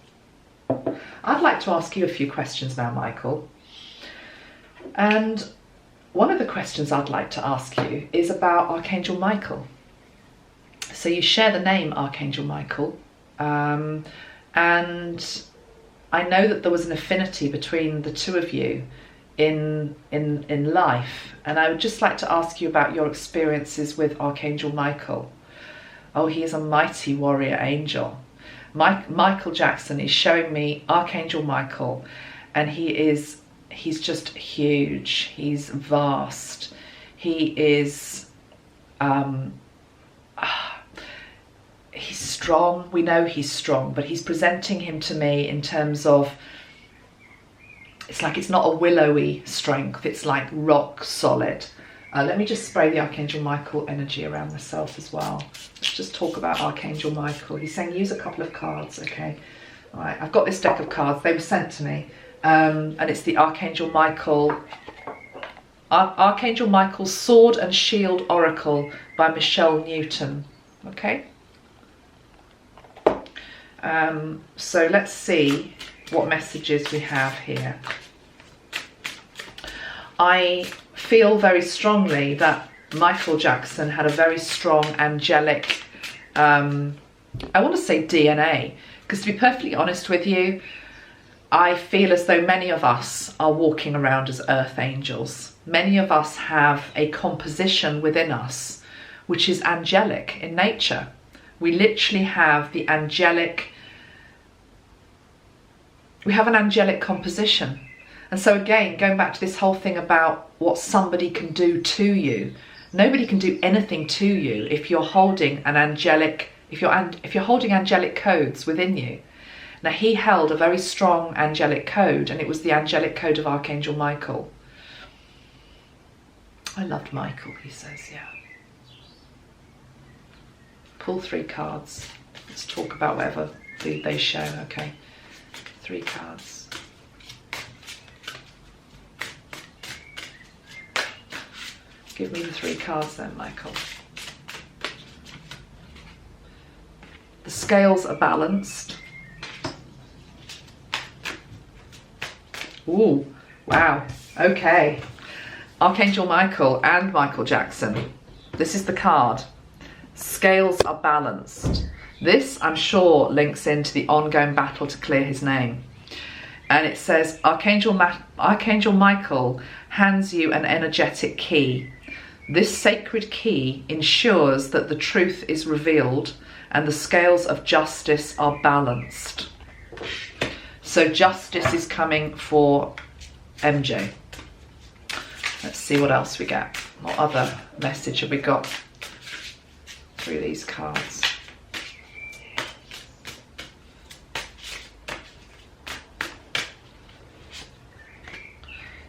I'd like to ask you a few questions now, Michael. And one of the questions I'd like to ask you is about Archangel Michael. So you share the name Archangel Michael, and I know that there was an affinity between the two of you in life, and I would just like to ask you about your experiences with Archangel Michael. Oh, he is a mighty warrior angel. Michael Jackson is showing me Archangel Michael, and he's just huge. He's vast. He is he's strong. We know he's strong, but he's presenting him to me in terms of, it's like it's not a willowy strength, it's like rock solid. Let me just spray the Archangel Michael energy around myself as well. Let's just talk about Archangel Michael. He's saying use a couple of cards, okay? All right, I've got this deck of cards. They were sent to me. And it's the Archangel Michael, Archangel Michael's Sword and Shield Oracle by Michelle Newton, okay? So let's see what messages we have here. I feel very strongly that Michael Jackson had a very strong angelic, I want to say DNA, because to be perfectly honest with you, I feel as though many of us are walking around as earth angels. Many of us have a composition within us which is angelic in nature. We literally have the angelic, we have an angelic composition. And so again, going back to this whole thing about what somebody can do to you, nobody can do anything to you if you're holding an angelic, if you're holding angelic codes within you. Now, he held a very strong angelic code, and it was the angelic code of Archangel Michael. I loved Michael, he says, yeah. Pull 3 cards. Let's talk about whatever they show, okay. 3 cards. Give me the 3 cards then, Michael. The scales are balanced. Ooh, wow, okay. Archangel Michael and Michael Jackson. This is the card. Scales are balanced. This, I'm sure, links into the ongoing battle to clear his name. And it says, Archangel Michael hands you an energetic key. This sacred key ensures that the truth is revealed and the scales of justice are balanced. So justice is coming for MJ. Let's see what else we get. What other message have we got through these cards?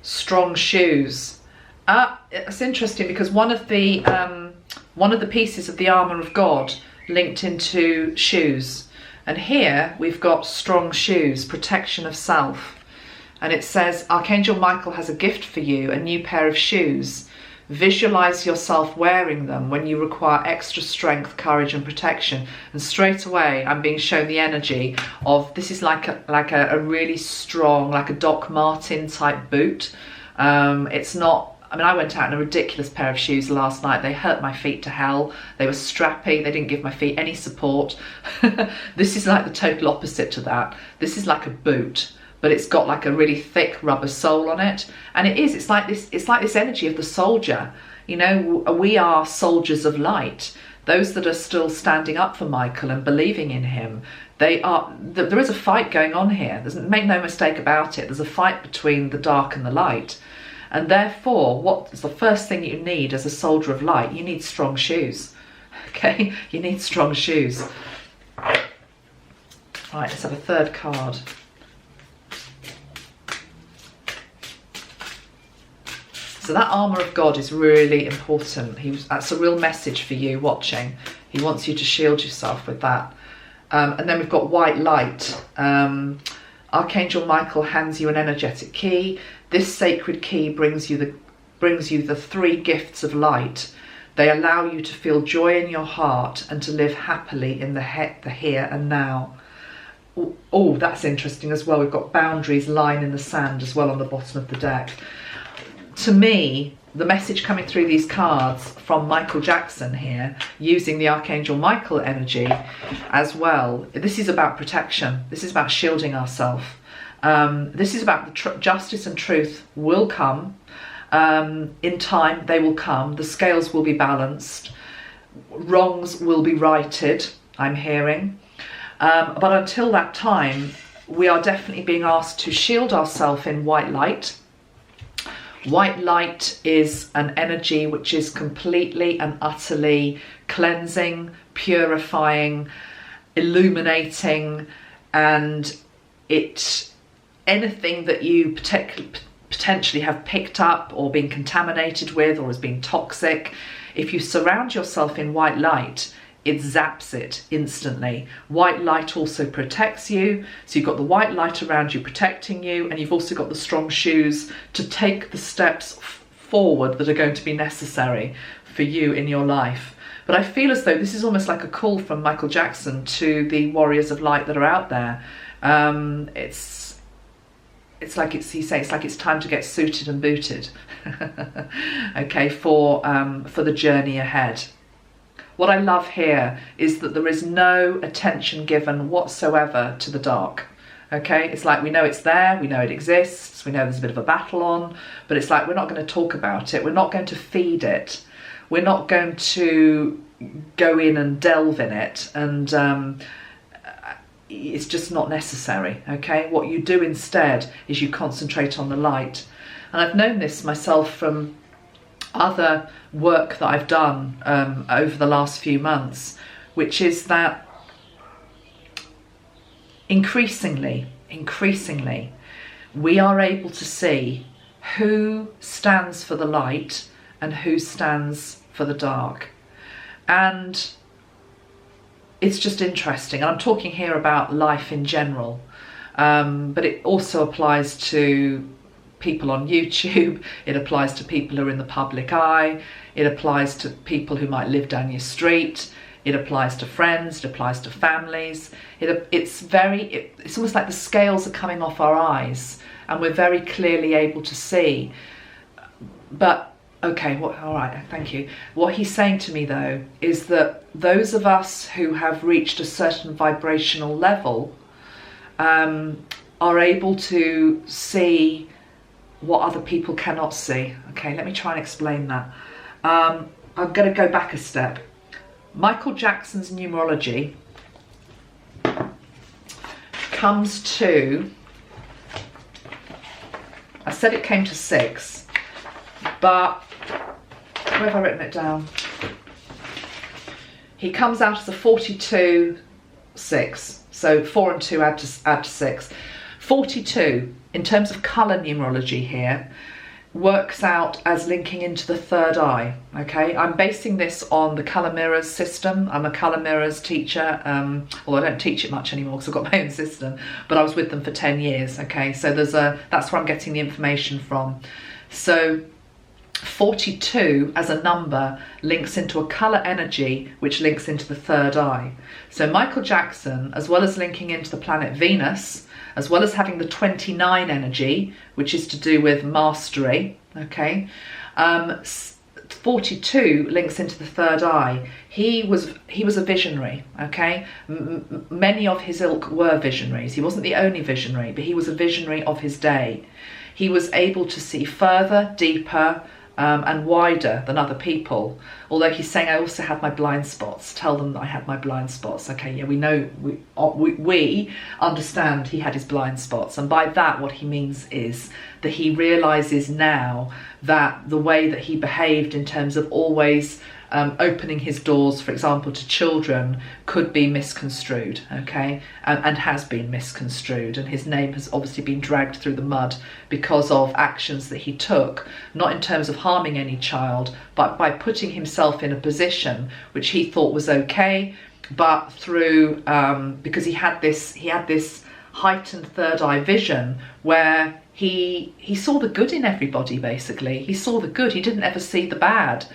Strong shoes. It's interesting because one of the pieces of the armour of God linked into shoes. And here we've got strong shoes, protection of self. And it says, Archangel Michael has a gift for you, a new pair of shoes Visualize yourself wearing them when you require extra strength, courage and protection. And straight away I'm being shown the energy of, this is like a really strong, like a Doc Martin type boot. It's not, I mean, I went out in a ridiculous pair of shoes last night. They hurt my feet to hell. They were strappy. They didn't give my feet any support. This is like the total opposite to that. This is like a boot, but it's got like a really thick rubber sole on it. And it's like this energy of the soldier. You know, we are soldiers of light. Those that are still standing up for Michael and believing in him, there is a fight going on here. Make no mistake about it. There's a fight between the dark and the light. And therefore, what is the first thing you need as a soldier of light? You need strong shoes. Okay, you need strong shoes. Right, let's have a third card. So that armour of God is really important. That's a real message for you watching. He wants you to shield yourself with that. And then we've got white light. Archangel Michael hands you an energetic key. This sacred key brings you the three gifts of light. They allow you to feel joy in your heart and to live happily in the here and now. Oh, that's interesting as well. We've got boundaries, line in the sand as well on the bottom of the deck. To me, the message coming through these cards from Michael Jackson here, using the Archangel Michael energy as well, this is about protection. This is about shielding ourselves. This is about justice and truth will come. In time, they will come. The scales will be balanced. Wrongs will be righted, I'm hearing. But until that time, we are definitely being asked to shield ourselves in white light. White light is an energy which is completely and utterly cleansing, purifying, illuminating, and anything that you potentially have picked up or been contaminated with or has been toxic, if you surround yourself in white light, it zaps it instantly. White light also protects you. So you've got the white light around you protecting you, and you've also got the strong shoes to take the steps forward that are going to be necessary for you in your life. But I feel as though this is almost like a call from Michael Jackson to the warriors of light that are out there. It's like it's time to get suited and booted. Okay, for the journey ahead. What I love here is that there is no attention given whatsoever to the dark. Okay, it's like we know it's there, we know it exists, we know there's a bit of a battle on, but it's like we're not going to talk about it, we're not going to feed it, we're not going to go in and delve in it, and it's just not necessary. Okay, what you do instead is you concentrate on the light. And I've known this myself from other work that I've done over the last few months, which is that increasingly we are able to see who stands for the light and who stands for the dark. And it's just interesting. And I'm talking here about life in general, but it also applies to people on YouTube, it applies to people who are in the public eye, it applies to people who might live down your street, it applies to friends, it applies to families. It's almost like the scales are coming off our eyes and we're very clearly able to see. But okay, all right, thank you. What he's saying to me though is that those of us who have reached a certain vibrational level are able to see what other people cannot see. Okay, let me try and explain that. I'm going to go back a step. Michael Jackson's numerology comes to, I said it came to 6, but where have I written it down? He comes out as a 42-6, so 4 and 2 add to 6. 42, in terms of colour numerology here, works out as linking into the third eye. Okay, I'm basing this on the colour mirrors system. I'm a colour mirrors teacher, although I don't teach it much anymore because I've got my own system, but I was with them for 10 years. Okay, so that's where I'm getting the information from. So 42 as a number links into a colour energy which links into the third eye. So Michael Jackson, as well as linking into the planet Venus, as well as having the 29 energy, which is to do with mastery, okay, 42 links into the third eye. He was a visionary, okay. Many of his ilk were visionaries. He wasn't the only visionary, but he was a visionary of his day. He was able to see further, deeper, and wider than other people. Although he's saying, I also had my blind spots. Tell them that I had my blind spots. Okay, yeah, we know, we understand he had his blind spots. And by that, what he means is that he realizes now that the way that he behaved in terms of always opening his doors, for example, to children, could be misconstrued, okay, and has been misconstrued, and his name has obviously been dragged through the mud because of actions that he took, not in terms of harming any child, but by putting himself in a position which he thought was okay, but through because he had this heightened third eye vision where he saw the good in everybody. Basically, he saw the good. He didn't ever see the bad.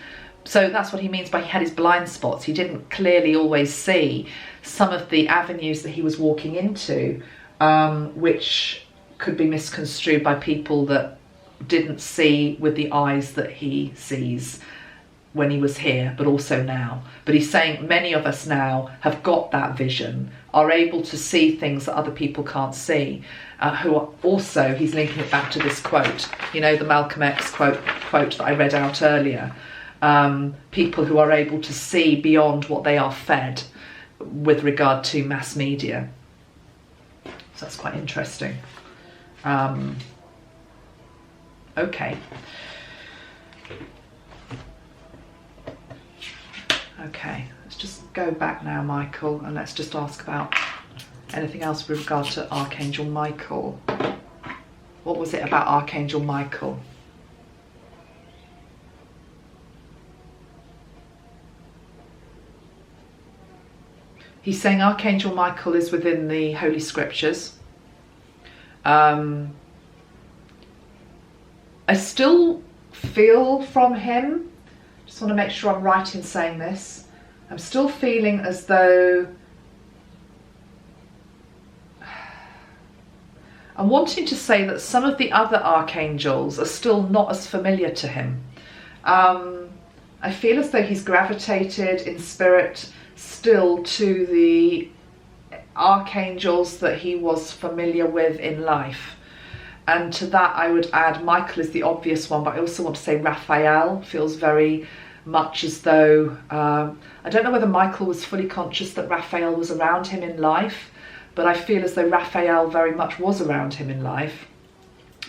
So that's what he means by he had his blind spots. He didn't clearly always see some of the avenues that he was walking into, which could be misconstrued by people that didn't see with the eyes that he sees when he was here, but also now. But he's saying many of us now have got that vision, are able to see things that other people can't see, who are also, he's linking it back to this quote, you know, the Malcolm X quote that I read out earlier. People who are able to see beyond what they are fed with regard to mass media. So that's quite interesting. Okay. Okay, let's just go back now, Michael, and let's just ask about anything else with regard to Archangel Michael. What was it about Archangel Michael? He's saying Archangel Michael is within the Holy Scriptures. I still feel from him, just want to make sure I'm right in saying this, I'm still feeling as though I'm wanting to say that some of the other archangels are still not as familiar to him. I feel as though he's gravitated in spirit still to the archangels that he was familiar with in life. And to that I would add, Michael is the obvious one, but I also want to say Raphael feels very much as though, I don't know whether Michael was fully conscious that Raphael was around him in life, but I feel as though Raphael very much was around him in life,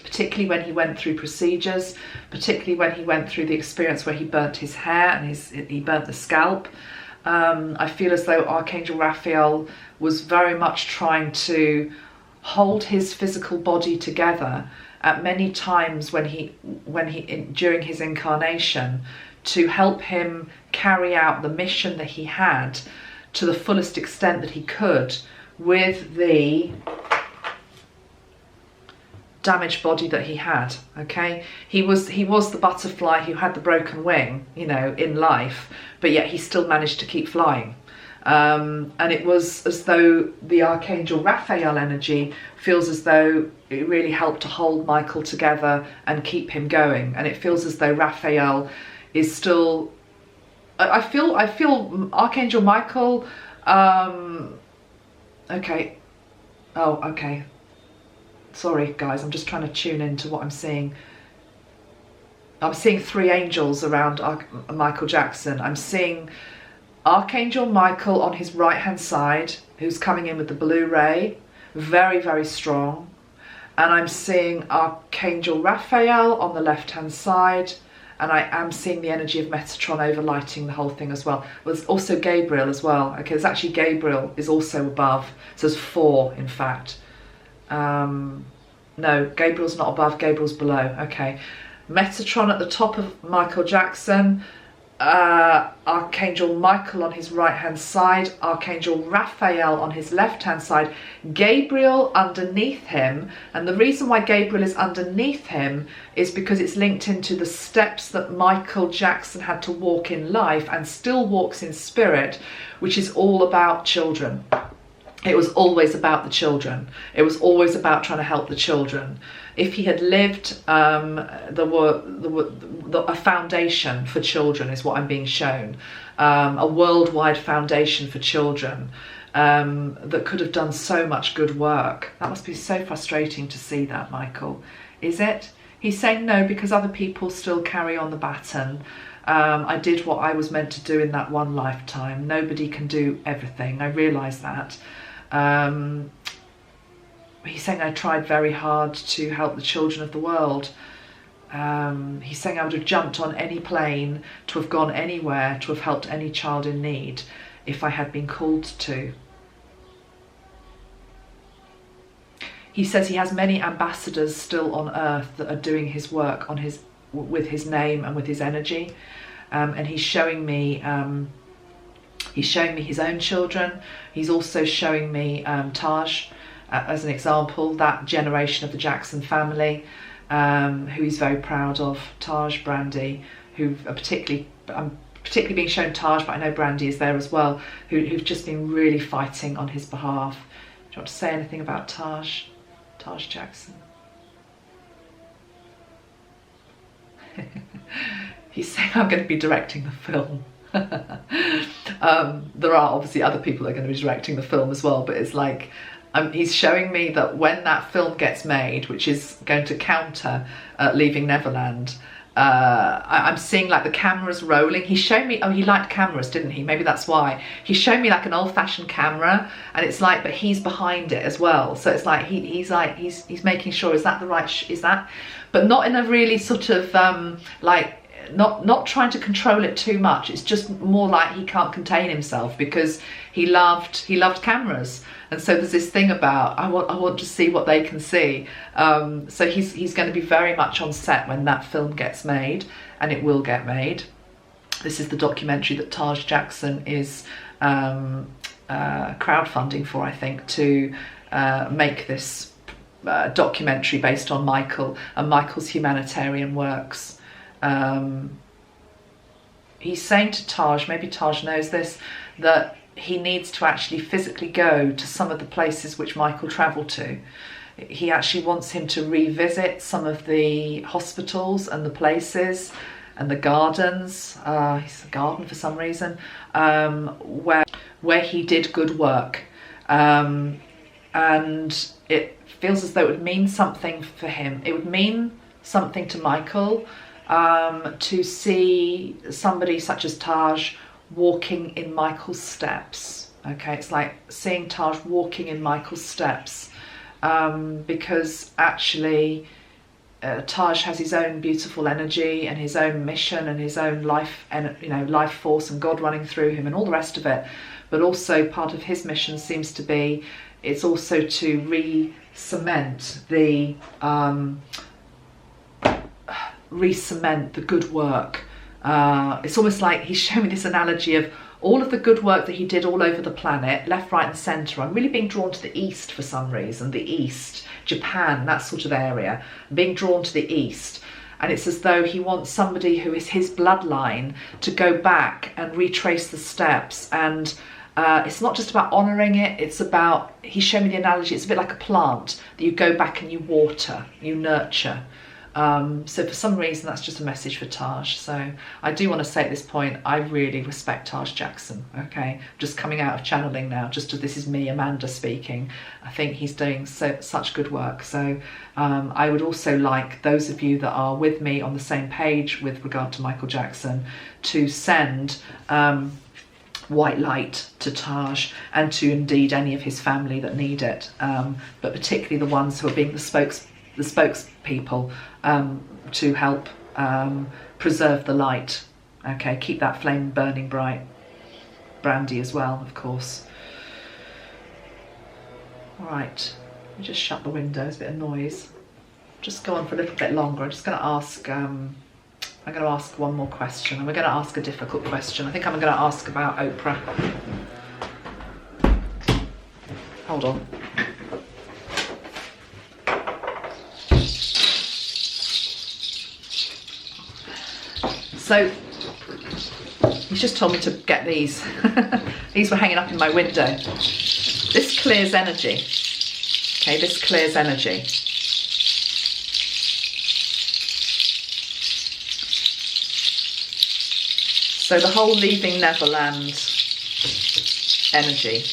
particularly when he went through procedures, particularly when he went through the experience where he burnt his hair and he burnt the scalp. I feel as though Archangel Raphael was very much trying to hold his physical body together at many times during his incarnation, to help him carry out the mission that he had to the fullest extent that he could with the damaged body that he had. Okay, he was the butterfly who had the broken wing, you know, in life, but yet he still managed to keep flying. And it was as though the Archangel Raphael energy feels as though it really helped to hold Michael together and keep him going. And it feels as though Raphael is still, I feel Archangel Michael, okay, oh, okay, sorry guys, I'm just trying to tune into what I'm seeing. I'm seeing three angels around Michael Jackson. I'm seeing Archangel Michael on his right hand side, who's coming in with the blue ray, very, very strong. And I'm seeing Archangel Raphael on the left hand side, and I am seeing the energy of Metatron overlighting the whole thing as well. There's also Gabriel as well. Okay, there's actually Gabriel is also above, so there's four in fact. No, Gabriel's not above, Gabriel's below. Okay, Metatron at the top of Michael Jackson, Archangel Michael on his right hand side, Archangel Raphael on his left hand side, Gabriel underneath him. And the reason why Gabriel is underneath him is because it's linked into the steps that Michael Jackson had to walk in life and still walks in spirit, which is all about children. It was always about the children. It was always about trying to help the children. If he had lived, a foundation for children is what I'm being shown. A worldwide foundation for children that could have done so much good work. That must be so frustrating to see that, Michael. Is it? He's saying no because other people still carry on the baton. I did what I was meant to do in that one lifetime. Nobody can do everything. I realise that. He's saying I tried very hard to help the children of the world. He's saying I would have jumped on any plane, to have gone anywhere, to have helped any child in need if I had been called to. He says he has many ambassadors still on earth that are doing his work on with his name and with his energy. And he's showing me his own children. He's also showing me Taj, as an example, that generation of the Jackson family, who he's very proud of. Taj, Brandy, who are I'm particularly being shown Taj, but I know Brandy is there as well, who've just been really fighting on his behalf. Do you want to say anything about Taj Jackson? He's saying I'm going to be directing the film. There are obviously other people that are going to be directing the film as well, but it's like he's showing me that when that film gets made, which is going to counter Leaving Neverland, I'm seeing like the cameras rolling. He showed me, oh, he liked cameras, didn't he? Maybe that's why. He showed me like an old-fashioned camera, and it's like, but he's behind it as well. So it's like he's making sure, is that the right, is that, but not in a really sort of like, not trying to control it too much. It's just more like he can't contain himself because he loved cameras. And so there's this thing about I want to see what they can see. So he's going to be very much on set when that film gets made, and it will get made. This is the documentary that Taj Jackson is crowdfunding for, I think, to make this documentary based on Michael and Michael's humanitarian works. He's saying to Taj, maybe Taj knows this, that he needs to actually physically go to some of the places which Michael travelled to. He actually wants him to revisit some of the hospitals and the places and the gardens. He's a garden for some reason, where he did good work. And it feels as though it would mean something for him. It would mean something to Michael to see somebody such as Taj walking in Michael's steps. Okay, it's like seeing Taj walking in Michael's steps, because actually Taj has his own beautiful energy and his own mission and his own life, and life force and God running through him and all the rest of it. But also part of his mission seems to be, it's also to re-cement the good work. It's almost like he's showing me this analogy of all of the good work that he did all over the planet, left, right and centre. I'm really being drawn to the east for some reason, the east, Japan, that sort of area. I'm being drawn to the east, and it's as though he wants somebody who is his bloodline to go back and retrace the steps. And it's not just about honouring it, it's about, he showed me the analogy, it's a bit like a plant that you go back and you water, you nurture. So for some reason that's just a message for Taj. So I do want to say at this point, I really respect Taj Jackson. Okay, just coming out of channeling now, just as this is me, Amanda, speaking. I think he's doing such good work. So I would also like those of you that are with me on the same page with regard to Michael Jackson to send white light to Taj, and to indeed any of his family that need it, but particularly the ones who are being the spokespeople to help preserve the light. Okay, keep that flame burning bright. Brandy as well, of course. All right, let me just shut the window, there's a bit of noise. Just go on for a little bit longer. I'm just going to ask I'm going to ask one more question, and we're going to ask a difficult question. I think I'm going to ask about Oprah. Hold on. So, he's just told me to get these. These were hanging up in my window. This clears energy. Okay, this clears energy. So the whole leaving Neverland energy.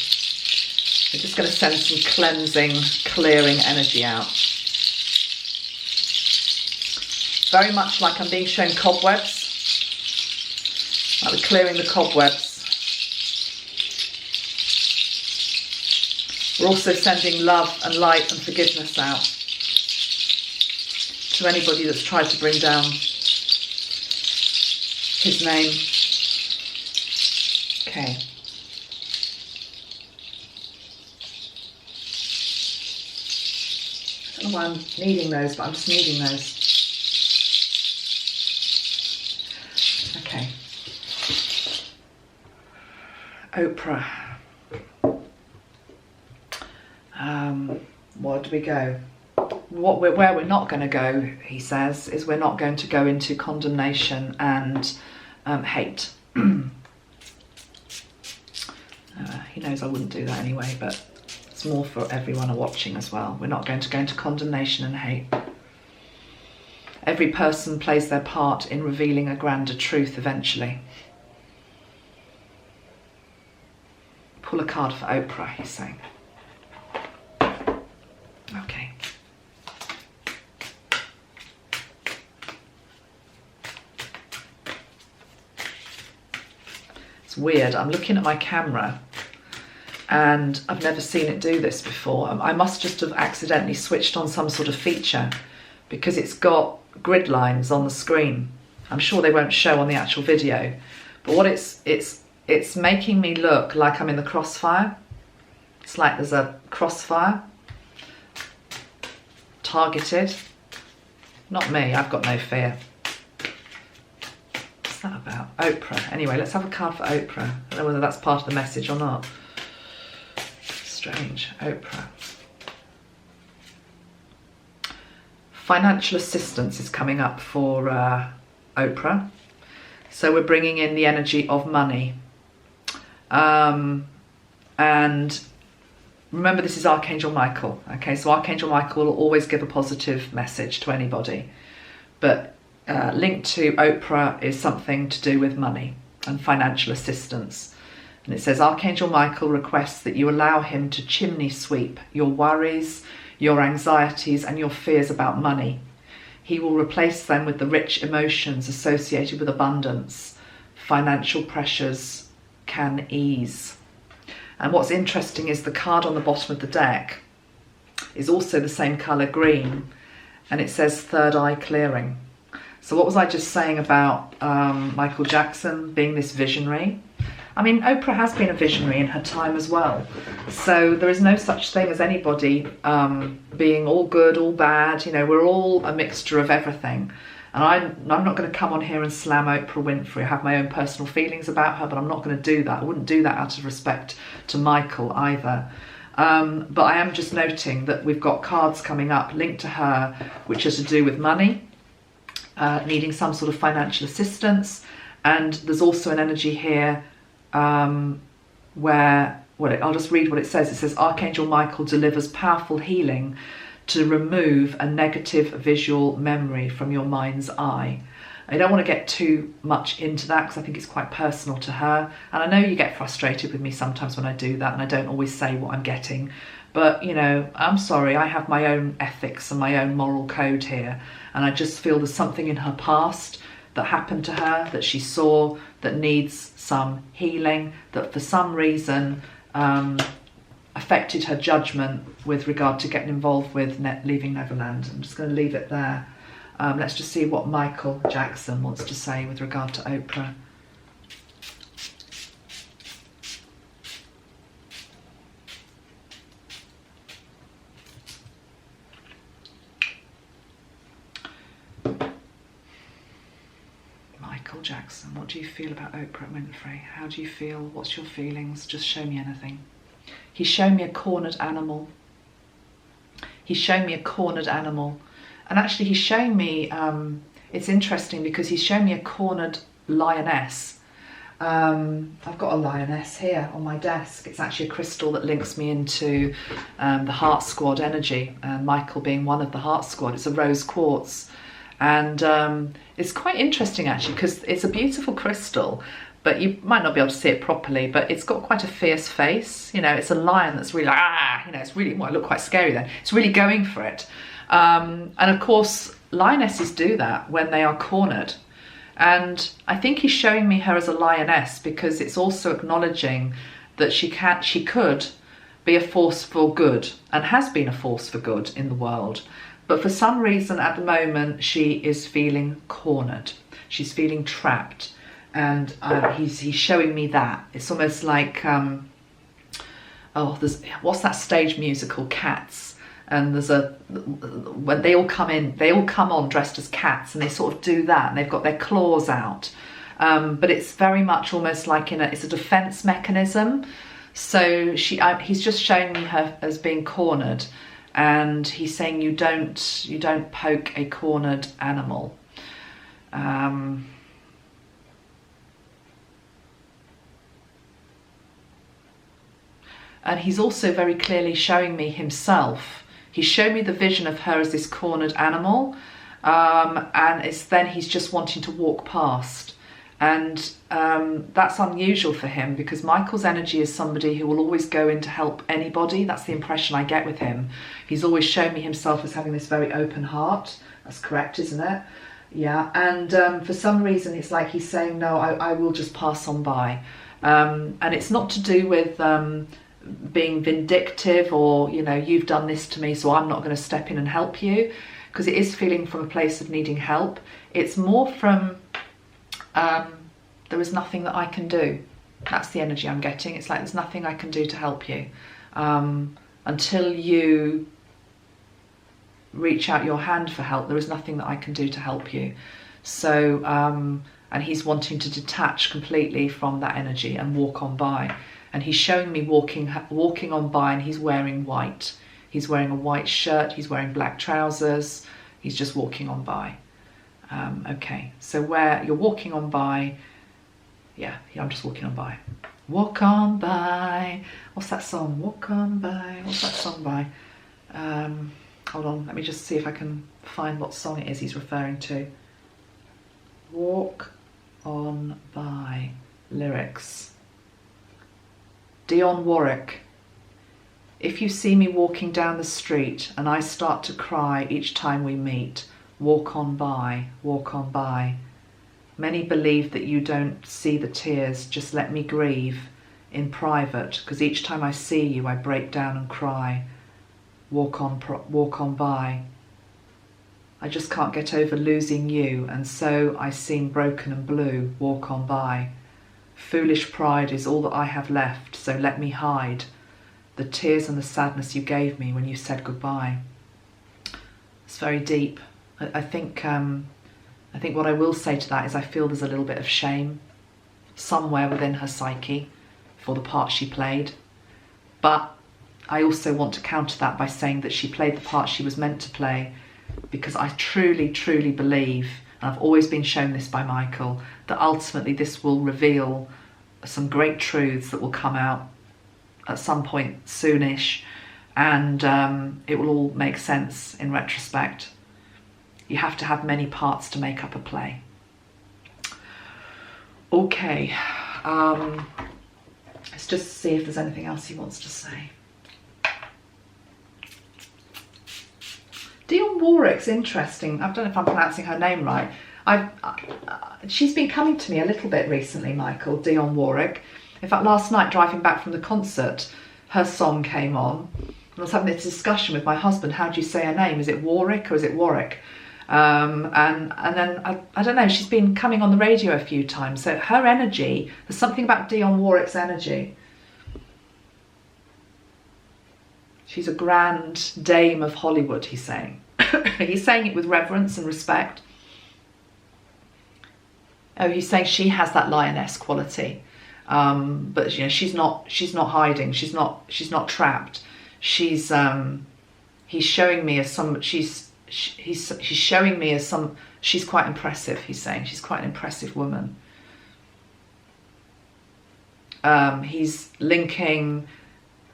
We're just going to send some cleansing, clearing energy out. Very much like I'm being shown cobwebs. Like we're clearing the cobwebs. We're also sending love and light and forgiveness out to anybody that's tried to bring down his name. Okay. I don't know why I'm needing those, but I'm just needing those. Okay. Oprah. Where do we go? Where we're not going to go, he says, is we're not going to go into condemnation and hate. He knows I wouldn't do that anyway, but it's more for everyone watching as well. We're not going to go into condemnation and hate. Every person plays their part in revealing a grander truth eventually. Pull a card for Oprah, he's saying. Okay. It's weird. I'm looking at my camera and I've never seen it do this before. I must just have accidentally switched on some sort of feature because it's got grid lines on the screen. I'm sure they won't show on the actual video, but what it's making me look like I'm in the crossfire. It's like there's a crossfire targeted. Not me, I've got no fear. What's that about? Oprah. Anyway, let's have a card for Oprah. I don't know whether that's part of the message or not. Strange. Oprah. Financial assistance is coming up for Oprah. So we're bringing in the energy of money. And remember, this is Archangel Michael. Okay, so Archangel Michael will always give a positive message to anybody. But linked to Oprah is something to do with money and financial assistance. And it says, Archangel Michael requests that you allow him to chimney sweep your worries, your anxieties and your fears about money. He will replace them with the rich emotions associated with abundance. Financial pressures can ease. And what's interesting is the card on the bottom of the deck is also the same colour, green, and it says third eye clearing. So what was I just saying about Michael Jackson being this visionary? I mean, Oprah has been a visionary in her time as well. So there is no such thing as anybody being all good, all bad. You know, we're all a mixture of everything. And I'm not going to come on here and slam Oprah Winfrey. I have my own personal feelings about her, but I'm not going to do that. I wouldn't do that out of respect to Michael either. But I am just noting that we've got cards coming up linked to her, which are to do with money, needing some sort of financial assistance. And there's also an energy here where, I'll just read what it says. It says, Archangel Michael delivers powerful healing to remove a negative visual memory from your mind's eye. I don't want to get too much into that because I think it's quite personal to her. And I know you get frustrated with me sometimes when I do that and I don't always say what I'm getting. But, you know, I'm sorry, I have my own ethics and my own moral code here. And I just feel there's something in her past that happened to her, that she saw, that needs some healing, that for some reason affected her judgment with regard to getting involved with leaving Neverland. I'm just going to leave it there. Let's just see what Michael Jackson wants to say with regard to Oprah. Michael Jackson, what do you feel about Oprah Winfrey? How do you feel? What's your feelings? Just show me anything. He's shown me a cornered animal. He's shown me a cornered animal. And actually he's shown me, it's interesting because he's shown me a cornered lioness. I've got a lioness here on my desk. It's actually a crystal that links me into the Heart Squad energy, Michael being one of the Heart Squad. It's a rose quartz. And it's quite interesting actually because it's a beautiful crystal, but you might not be able to see it properly, but it's got quite a fierce face. You know, it's a lion that's really like, you know, it's really, well, it looked quite scary then. It's really going for it. And of course, lionesses do that when they are cornered. And I think he's showing me her as a lioness because it's also acknowledging that she could be a force for good and has been a force for good in the world. But for some reason at the moment, she is feeling cornered. She's feeling trapped. And he's showing me that. It's almost like, what's that stage musical, Cats? And there's when they all come on dressed as cats, and they sort of do that, and they've got their claws out. But it's very much almost like it's a defense mechanism. So he's just showing me her as being cornered, and he's saying you don't poke a cornered animal. And he's also very clearly showing me himself. He showed me the vision of her as this cornered animal, and then he's just wanting to walk past. And that's unusual for him because Michael's energy is somebody who will always go in to help anybody. That's the impression I get with him. He's always shown me himself as having this very open heart. That's correct, isn't it? Yeah, and for some reason it's like he's saying, no, I will just pass on by. And it's not to do with being vindictive or, you know, you've done this to me, so I'm not going to step in and help you, because it is feeling from a place of needing help. It's more from there is nothing that I can do. That's the energy I'm getting. It's like there's nothing I can do to help you until you reach out your hand for help. There is nothing that I can do to help you. So and he's wanting to detach completely from that energy and walk on by. And he's showing me walking on by, and he's wearing white. He's wearing a white shirt, he's wearing black trousers, he's just walking on by. Okay, so where you're walking on by, yeah, I'm just walking on by. Walk on by. What's that song? Walk on by. What's that song by? Hold on, let me just see if I can find what song it is he's referring to. Walk on by. Lyrics. Dionne Warwick. If you see me walking down the street and I start to cry each time we meet, walk on by, walk on by. Many believe that you don't see the tears, just let me grieve in private, because each time I see you I break down and cry. Walk on by. I just can't get over losing you, and so I seem broken and blue. Walk on by. Foolish pride is all that I have left, so let me hide the tears and the sadness you gave me when you said goodbye. It's very deep. I think what I will say to that is I feel there's a little bit of shame somewhere within her psyche for the part she played. But I also want to counter that by saying that she played the part she was meant to play, because I truly, truly believe, and I've always been shown this by Michael, that ultimately this will reveal some great truths that will come out at some point soonish, and it will all make sense in retrospect. You have to have many parts to make up a play. Okay, let's just see if there's anything else he wants to say. Dionne Warwick's interesting. I don't know if I'm pronouncing her name right. She's been coming to me a little bit recently, Michael, Dionne Warwick. In fact, last night driving back from the concert, her song came on. I was having this discussion with my husband. How do you say her name? Is it Warwick or is it Warwick? And then, I don't know, she's been coming on the radio a few times. So her energy, there's something about Dionne Warwick's energy. She's a grand dame of Hollywood, he's saying. He's saying it with reverence and respect. Oh, he's saying she has that lioness quality, but you know, she's not hiding. She's not trapped. He's showing me as some. He's showing me as some. She's quite impressive. He's saying she's quite an impressive woman. He's linking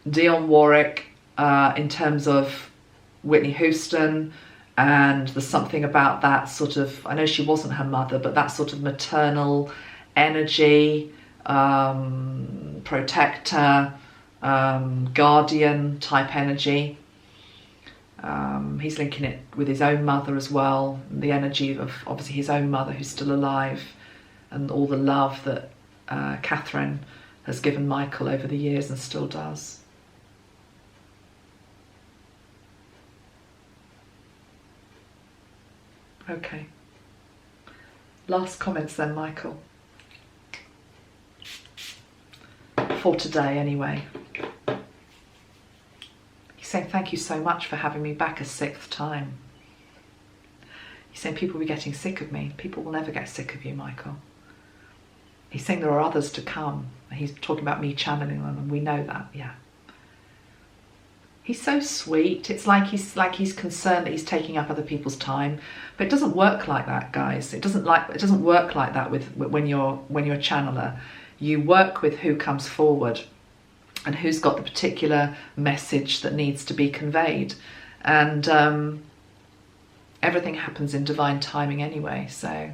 Dionne Warwick in terms of Whitney Houston, and there's something about that sort of, I know she wasn't her mother, but that sort of maternal energy, protector, guardian type energy. He's linking it with his own mother as well, the energy of obviously his own mother who's still alive, and all the love that Catherine has given Michael over the years and still does. Okay. Last comments then, Michael. For today, anyway. He's saying thank you so much for having me back a 6th time. He's saying people will be getting sick of me. People will never get sick of you, Michael. He's saying there are others to come. He's talking about me channeling them, and we know that, yeah. He's so sweet. It's like he's concerned that he's taking up other people's time, but it doesn't work like that, guys. It doesn't work like that when you're a channeler. You work with who comes forward and who's got the particular message that needs to be conveyed, and everything happens in divine timing anyway. So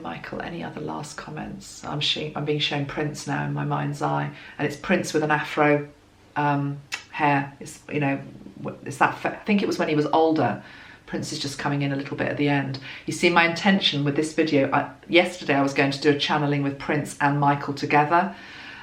Michael, any other last comments? I'm being shown Prince now in my mind's eye, and it's Prince with an afro hair. It's, you know, it's that, I think it was when he was older. Prince is just coming in a little bit at the end. You see, my intention with this video, yesterday I was going to do a channeling with Prince and Michael together,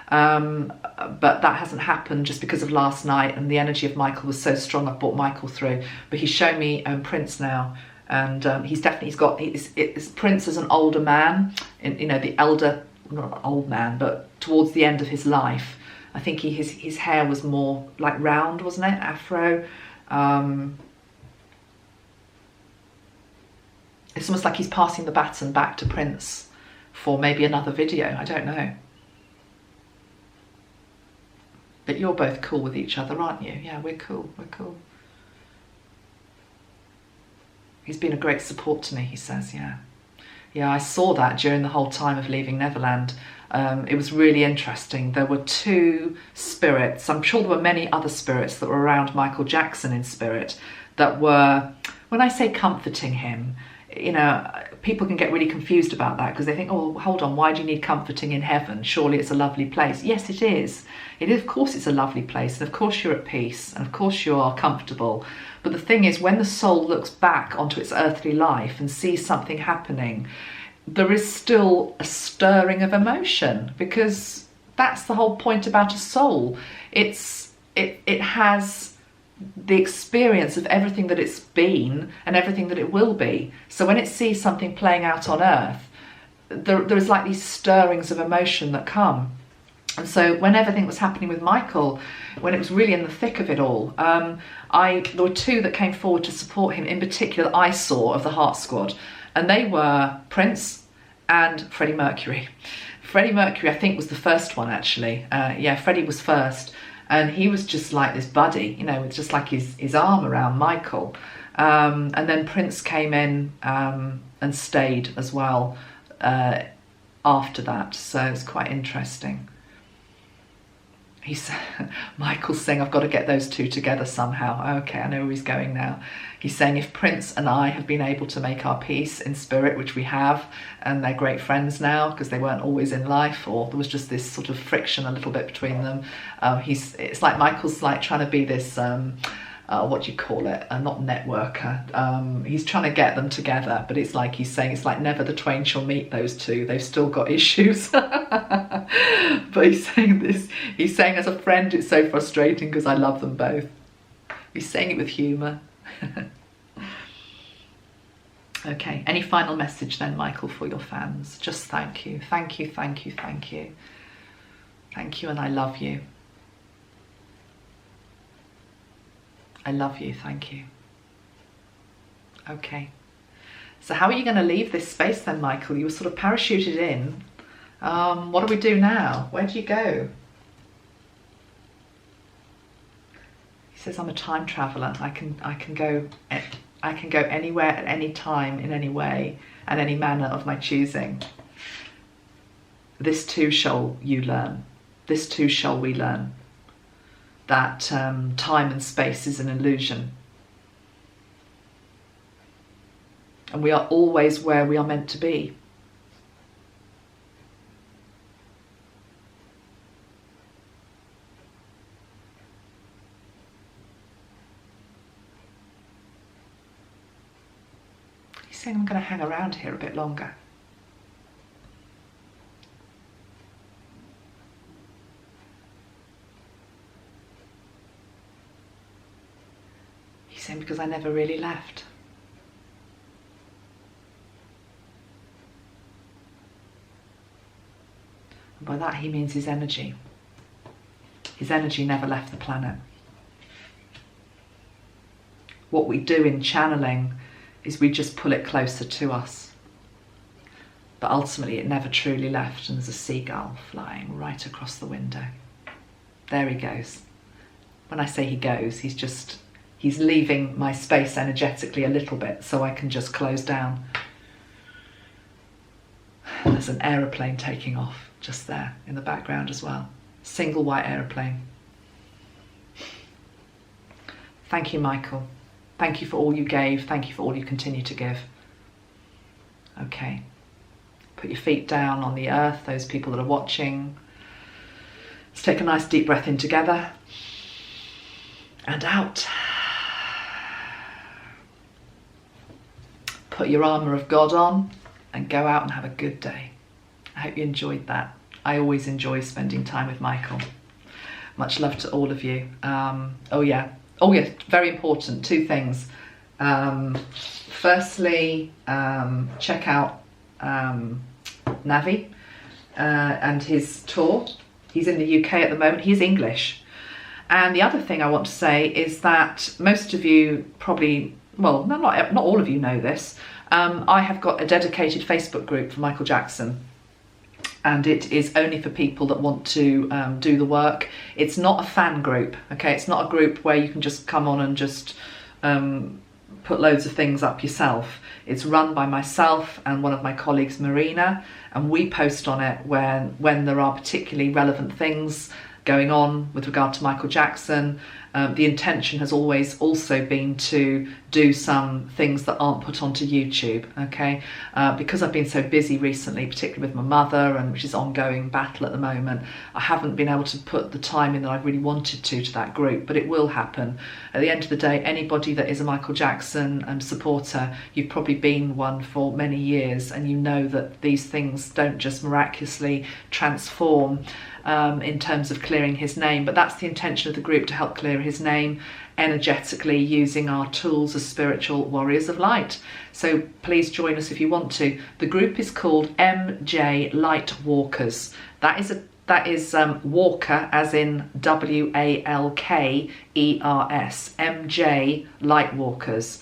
but that hasn't happened just because of last night, and the energy of Michael was so strong. I brought Michael through, but he's shown me Prince now, and he's got it's Prince as an older man, you know, the elder, not an old man, but towards the end of his life. I think his hair was more like round, wasn't it? Afro. It's almost like he's passing the baton back to Prince for maybe another video. I don't know. But you're both cool with each other, aren't you? Yeah, we're cool. We're cool. He's been a great support to me, he says, yeah. Yeah, I saw that during the whole time of leaving Neverland. It was really interesting. There were 2 spirits. I'm sure there were many other spirits that were around Michael Jackson in spirit that were, when I say comforting him, you know, people can get really confused about that because they think, oh, hold on, why do you need comforting in heaven? Surely it's a lovely place. Yes, it is. It is, of course it's a lovely place, and of course you're at peace, and of course you are comfortable. But the thing is, when the soul looks back onto its earthly life and sees something happening, there is still a stirring of emotion, because that's the whole point about a soul. It has the experience of everything that it's been and everything that it will be. So when it sees something playing out on earth, there is like these stirrings of emotion that come. And so when everything was happening with Michael, when it was really in the thick of it all, there were 2 that came forward to support him, in particular that I saw, of the Heart Squad, and they were Prince and Freddie Mercury. Freddie Mercury, I think, was the first one, actually. Yeah, Freddie was first. And he was just like this buddy, you know, with just like his arm around Michael. And then Prince came in and stayed as well after that. So it's quite interesting. Michael's saying, I've got to get those 2 together somehow. Okay, I know where he's going now. He's saying, if Prince and I have been able to make our peace in spirit, which we have, and they're great friends now because they weren't always in life, or there was just this sort of friction a little bit between them. It's like Michael's like trying to be this, what do you call it? Not networker. He's trying to get them together, but it's like he's saying, it's like never the twain shall meet, those 2. They've still got issues. But he's saying this. He's saying, as a friend, it's so frustrating because I love them both. He's saying it with humour. Okay, any final message then, Michael, for your fans? Just thank you. Thank you, thank you, thank you. Thank you, and I love you. I love you, thank you. Okay. So how are you going to leave this space then, Michael? You were sort of parachuted in. What do we do now? Where do you go? He says, I'm a time traveller. I can go anywhere at any time, in any way, and any manner of my choosing. This too shall you learn. This too shall we learn. That time and space is an illusion. And we are always where we are meant to be. He's saying I'm going to hang around here a bit longer. He's saying because I never really left. And by that he means his energy. His energy never left the planet. What we do in channeling is we just pull it closer to us. But ultimately it never truly left, and there's a seagull flying right across the window. There he goes. When I say he goes, he's leaving my space energetically a little bit so I can just close down. There's an aeroplane taking off just there in the background as well. Single white aeroplane. Thank you, Michael. Thank you for all you gave. Thank you for all you continue to give. Okay. Put your feet down on the earth, those people that are watching. Let's take a nice deep breath in together. And out. Put your armour of God on and go out and have a good day. I hope you enjoyed that. I always enjoy spending time with Michael. Much love to all of you. Oh yeah, very important, 2 things. Firstly, check out Navi and his tour. He's in the UK at the moment. He's English. And the other thing I want to say is that most of you probably, well, not all of you know this. I have got a dedicated Facebook group for Michael Jackson. And it is only for people that want to do the work. It's not a fan group, okay? It's not a group where you can just come on and just put loads of things up yourself. It's run by myself and one of my colleagues, Marina, and we post on it when there are particularly relevant things going on with regard to Michael Jackson. The intention has always also been to do some things that aren't put onto YouTube, okay? Because I've been so busy recently, particularly with my mother, and which is ongoing battle at the moment, I haven't been able to put the time in that I really wanted to that group, but it will happen. At the end of the day, anybody that is a Michael Jackson supporter, you've probably been one for many years, and you know that these things don't just miraculously transform in terms of clearing his name, but that's the intention of the group, to help clear his name energetically using our tools as spiritual warriors of light. So please join us if you want to. The group is called MJ Light Walkers. That is Walker as in WALKERS, MJ Light Walkers.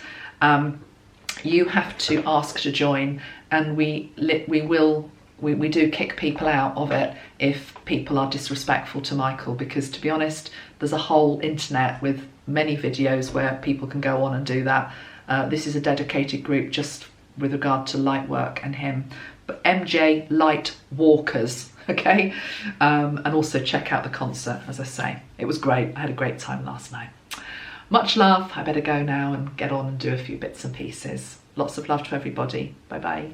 You have to ask to join, and we do kick people out of it if people are disrespectful to Michael, because to be honest, there's a whole internet with many videos where people can go on and do that. This is a dedicated group just with regard to light work and him. But MJ Light Walkers, okay? And also check out the concert, as I say. It was great. I had a great time last night. Much love. I better go now and get on and do a few bits and pieces. Lots of love to everybody. Bye-bye.